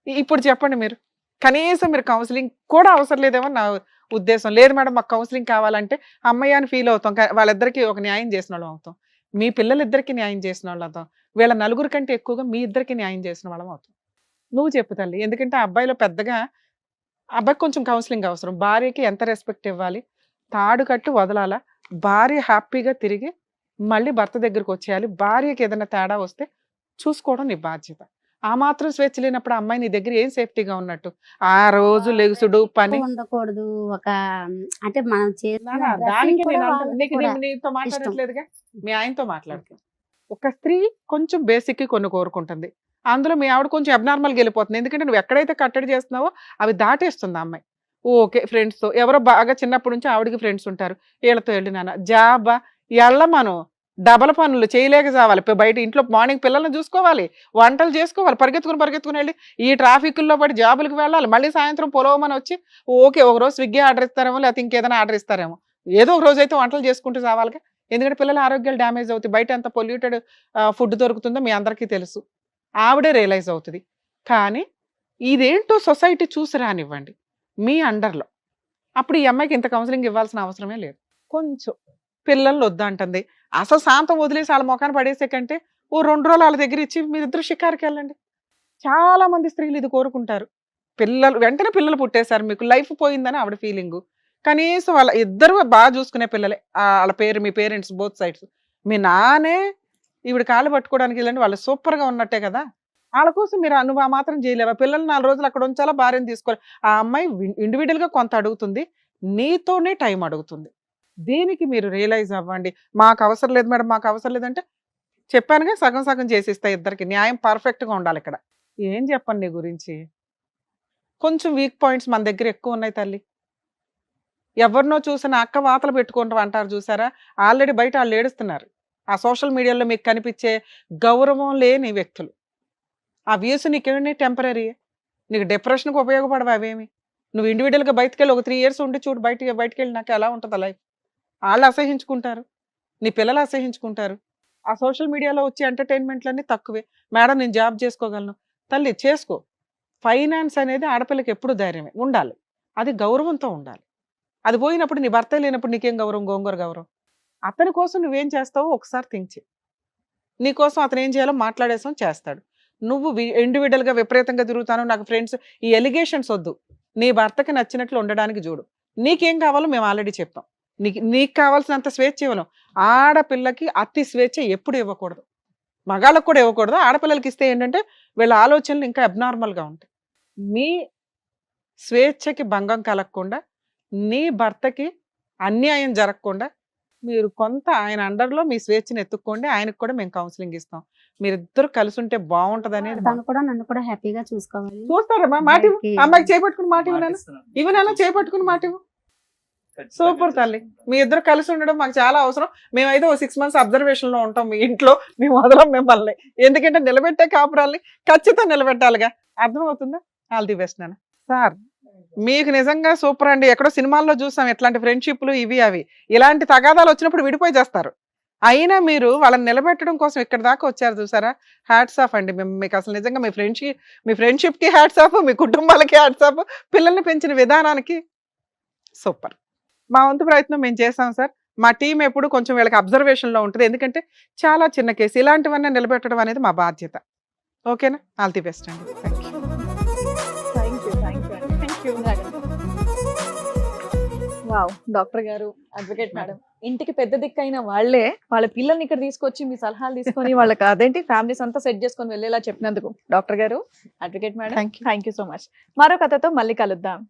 ఇప్పుడు చెప్పండి మీరు. కనీసం మీరు కౌన్సిలింగ్ కూడా అవసరం లేదేమో నా ఉద్దేశం. లేదు మేడం మాకు కౌన్సిలింగ్ కావాలంటే అమ్మయ్య అని ఫీల్ అవుతాం, వాళ్ళిద్దరికి ఒక న్యాయం చేసిన వాళ్ళం అవుతాం, మీ పిల్లలిద్దరికి న్యాయం చేసిన వాళ్ళు అవుతాం, వీళ్ళ నలుగురు కంటే ఎక్కువగా మీ ఇద్దరికి న్యాయం చేసిన వాళ్ళం అవుతాం. నువ్వు చెప్పు తల్లి. ఎందుకంటే ఆ అబ్బాయిలో పెద్దగా అబ్బాయికి కొంచెం కౌన్సిలింగ్ అవసరం. భార్యకి ఎంత రెస్పెక్ట్ ఇవ్వాలి, తాడు కట్టు వదలాలా, భార్య హ్యాపీగా తిరిగి మళ్ళీ భర్త దగ్గరకు వచ్చేయాలి. భార్యకి ఏదైనా తేడా వస్తే చూసుకోవడం నీ బాధ్యత. ఆ మాత్రం స్వేచ్ఛ లేనప్పుడు అమ్మాయి నీ దగ్గర ఏం సేఫ్టీగా ఉన్నట్టు? ఆ రోజు లెగుసుడు పని ఉండకూడదు. ఒక అంటే మనం నానా, దానికి నేను నీతో మాట్లాడట్లేదుగా, మీ ఆయనతో మాట్లాడుతాను. ఒక స్త్రీ కొంచెం బేసిక్ కొన్ని కోరుకుంటుంది, అందులో మీ ఆవిడ కొంచెం అబ్నార్మల్గా వెళ్ళిపోతుంది. ఎందుకంటే నువ్వు ఎక్కడైతే కట్టడి చేస్తున్నావో అవి దాటేస్తుంది అమ్మాయి. ఓకే ఫ్రెండ్స్తో ఎవరో బాగా చిన్నప్పటి నుంచి ఆవిడకి ఫ్రెండ్స్ ఉంటారు, వీళ్ళతో వెళ్ళినానా జాబా మనం డబల్ పనులు చేయలేక చావాలి. బయట ఇంట్లో మార్నింగ్ పిల్లల్ని చూసుకోవాలి, వంటలు చేసుకోవాలి, పరిగెత్తుకుని వెళ్ళి ఈ ట్రాఫిక్లో పడి జాబులకు వెళ్ళాలి, మళ్ళీ సాయంత్రం పొలవమని వచ్చి ఓకే ఒకరోజు స్విగ్గీ ఆర్డర్ ఇస్తారేమో, లేకపోతే ఇంకేదైనా ఆర్డర్ ఇస్తారేమో, ఏదో ఒక రోజు అయితే వంటలు చేసుకుంటూ చావాలిగా. ఎందుకంటే పిల్లల ఆరోగ్యాలు డ్యామేజ్ అవుతాయి. బయట ఎంత పొల్యూటెడ్ ఫుడ్ దొరుకుతుందో మీ అందరికీ తెలుసు, ఆవిడే రియలైజ్ అవుతుంది. కానీ ఇదేంటో సొసైటీ చూసి రానివ్వండి మీ అండర్లో. అప్పుడు ఈ అమ్మాయికి ఇంత కౌన్సిలింగ్ ఇవ్వాల్సిన అవసరమే లేదు. కొంచెం పిల్లల్ని వద్దంటుంది, అసలు శాంతం వదిలేసి వాళ్ళ మొఖాన్ని పడేసే కంటే ఓ 2 రోజులు వాళ్ళ దగ్గర ఇచ్చి మీరిద్దరు షికారుకి వెళ్ళండి. చాలా మంది స్త్రీలు ఇది కోరుకుంటారు. వెంటనే పిల్లలు పుట్టేశారు, మీకు లైఫ్ పోయిందని ఆవిడ ఫీలింగు. కనీసం వాళ్ళ ఇద్దరు బాగా చూసుకునే పిల్లలే, వాళ్ళ మీ పేరెంట్స్ బోత్ సైడ్స్. మీ నానే ఈవిడ కాళ్ళు పట్టుకోవడానికి వెళ్ళండి, వాళ్ళు సూపర్గా ఉన్నట్టే కదా. వాళ్ళ కోసం నువ్వు ఆ మాత్రం చేయలేవా? పిల్లలు 4 రోజులు అక్కడ ఉంచాలా, భార్యను తీసుకోవాలి. ఆ అమ్మాయి ఇండివిజువల్గా కొంత అడుగుతుంది, నీతోనే టైం అడుగుతుంది. దీనికి మీరు రియలైజ్ అవ్వండి. మాకు అవసరం లేదు మేడం, మాకు అవసరం లేదంటే చెప్పానుగా సగం సగం చేసిస్తా. ఇద్దరికి న్యాయం పర్ఫెక్ట్గా ఉండాలి. ఇక్కడ ఏం చెప్పండి నీ గురించి? కొంచెం వీక్ పాయింట్స్ మన దగ్గర ఎక్కువ ఉన్నాయి తల్లి. ఎవరినో చూసిన అక్క వాతలు పెట్టుకుంటాం అంటారు చూసారా, ఆల్రెడీ బయట వాళ్ళు ఏడుస్తున్నారు. ఆ సోషల్ మీడియాలో మీకు కనిపించే గౌరవం లేని వ్యక్తులు. ఆ వ్యూస్ నీకేమి టెంపరీ, నీకు డిప్రెషన్కి ఉపయోగపడవు అవేమి. నువ్వు ఇండివిజువల్గా బయటకు వెళ్ళి ఒక 3 years ఉండి చూడు, బయటకు వెళ్ళి నాకు ఎలా ఉంటుంది లైఫ్. వాళ్ళు అసహించుకుంటారు, నీ పిల్లలు అసహించుకుంటారు. ఆ సోషల్ మీడియాలో వచ్చే ఎంటర్టైన్మెంట్లన్నీ తక్కువే. మేడం నేను జాబ్ చేసుకోగలను, తల్లి చేసుకో. ఫైనాన్స్ అనేది ఆడపిల్లకి ఎప్పుడు ధైర్యమే ఉండాలి, అది గౌరవంతో ఉండాలి. అది పోయినప్పుడు నీ భర్త లేనప్పుడు నీకేం గౌరవం, గోంగూర గౌరవం. అతని కోసం నువ్వేం చేస్తావో ఒకసారి థింక్ చేయి. నీ కోసం అతను ఏం చేయాలో మాట్లాడేసాం చేస్తాడు. నువ్వు ఇండివిజువల్గా విపరీతంగా తిరుగుతాను, నాకు ఫ్రెండ్స్, ఈ ఎలిగేషన్స్ వద్దు. నీ భర్తకి నచ్చినట్లు ఉండడానికి చూడు. నీకేం కావాలో మేము ఆల్రెడీ చెప్పాం. నీకు కావాల్సినంత స్వేచ్ఛ ఇవ్వను. ఆడపిల్లకి అతి స్వేచ్ఛ ఎప్పుడు ఇవ్వకూడదు, మగాళ్ళకు కూడా ఇవ్వకూడదు. ఆడపిల్లలకి ఇస్తే ఏంటంటే వీళ్ళ ఆలోచనలు ఇంకా అబ్నార్మల్గా ఉంటాయి. మీ స్వేచ్ఛకి భంగం కలగకుండా, నీ భర్తకి అన్యాయం జరగకుండా మీరు కొంత ఆయన అండర్లో మీ స్వేచ్ఛను ఎత్తుక్కోండి. ఆయనకు కూడా మేము కౌన్సిలింగ్ ఇస్తాం. మీరిద్దరు కలిసి ఉంటే బాగుంటది అనేది. తను కూడా నన్ను కూడా హ్యాపీగా చూసుకోవాలి. చూస్తారమ్మా, మాట ఇవ్వు. అమ్మాయికి చేపట్టుకుని మాట ఇవ్వనా, ఇవ్వనా, చేపట్టుకుని మాట ఇవ్వు. సూపర్ తల్లి, మీ ఇద్దరు కలిసి ఉండడం మాకు చాలా అవసరం. మేమైతే ఓ 6 months అబ్జర్వేషన్ లో ఉంటాం మీ ఇంట్లో. మేము వదలం మిమ్మల్ని, ఎందుకంటే నిలబెట్టే కాపురాల్ని ఖచ్చితంగా నిలబెట్టాలిగా. అర్థమవుతుందా? ఆల్ ది బెస్ట్ నాన్న. సార్ మీకు నిజంగా సూపర్ అండి. ఎక్కడో సినిమాల్లో చూసాం ఇట్లాంటి ఫ్రెండ్షిప్లు ఇవి అవి. ఇలాంటి తగాదాలు వచ్చినప్పుడు విడిపోయి చేస్తారు. అయినా మీరు వాళ్ళని నిలబెట్టడం కోసం ఇక్కడ దాకా వచ్చారు చూసారా. హ్యాట్స్ ఆఫ్ అండి. మీకు అసలు నిజంగా మీ ఫ్రెండ్షిప్కి హ్యాట్స్ ఆఫ్, మీ కుటుంబాలకి హ్యాట్స్ ఆఫ్, పిల్లల్ని పెంచిన విధానానికి సూపర్. మా వంతు ప్రయత్నం మేము చేసాం సార్. మా టీం ఎప్పుడు కొంచెం వీళ్ళకి అబ్జర్వేషన్లో ఉంటుంది, ఎందుకంటే చాలా చిన్న కేసు. ఇలాంటివన్నీ నిలబెట్టడం అనేది మా బాధ్యత. ఓకేనా? ఆల్ ది బెస్ట్ అండి. Thank you. వావ్, డాక్టర్ గారు, అడ్వకేట్ మేడం, ఇంటికి పెద్ద దిక్కైన వాళ్ళే వాళ్ళ పిల్లల్ని ఇక్కడ తీసుకొచ్చి మీ సలహాలు తీసుకొని వాళ్ళకి అదేంటి ఫ్యామిలీస్ అంతా సెట్ చేసుకొని వెళ్ళేలా చెప్పినందుకు డాక్టర్ గారు, advocate madam, thank you so much. మరో కథతో మళ్ళీ కలుద్దాం.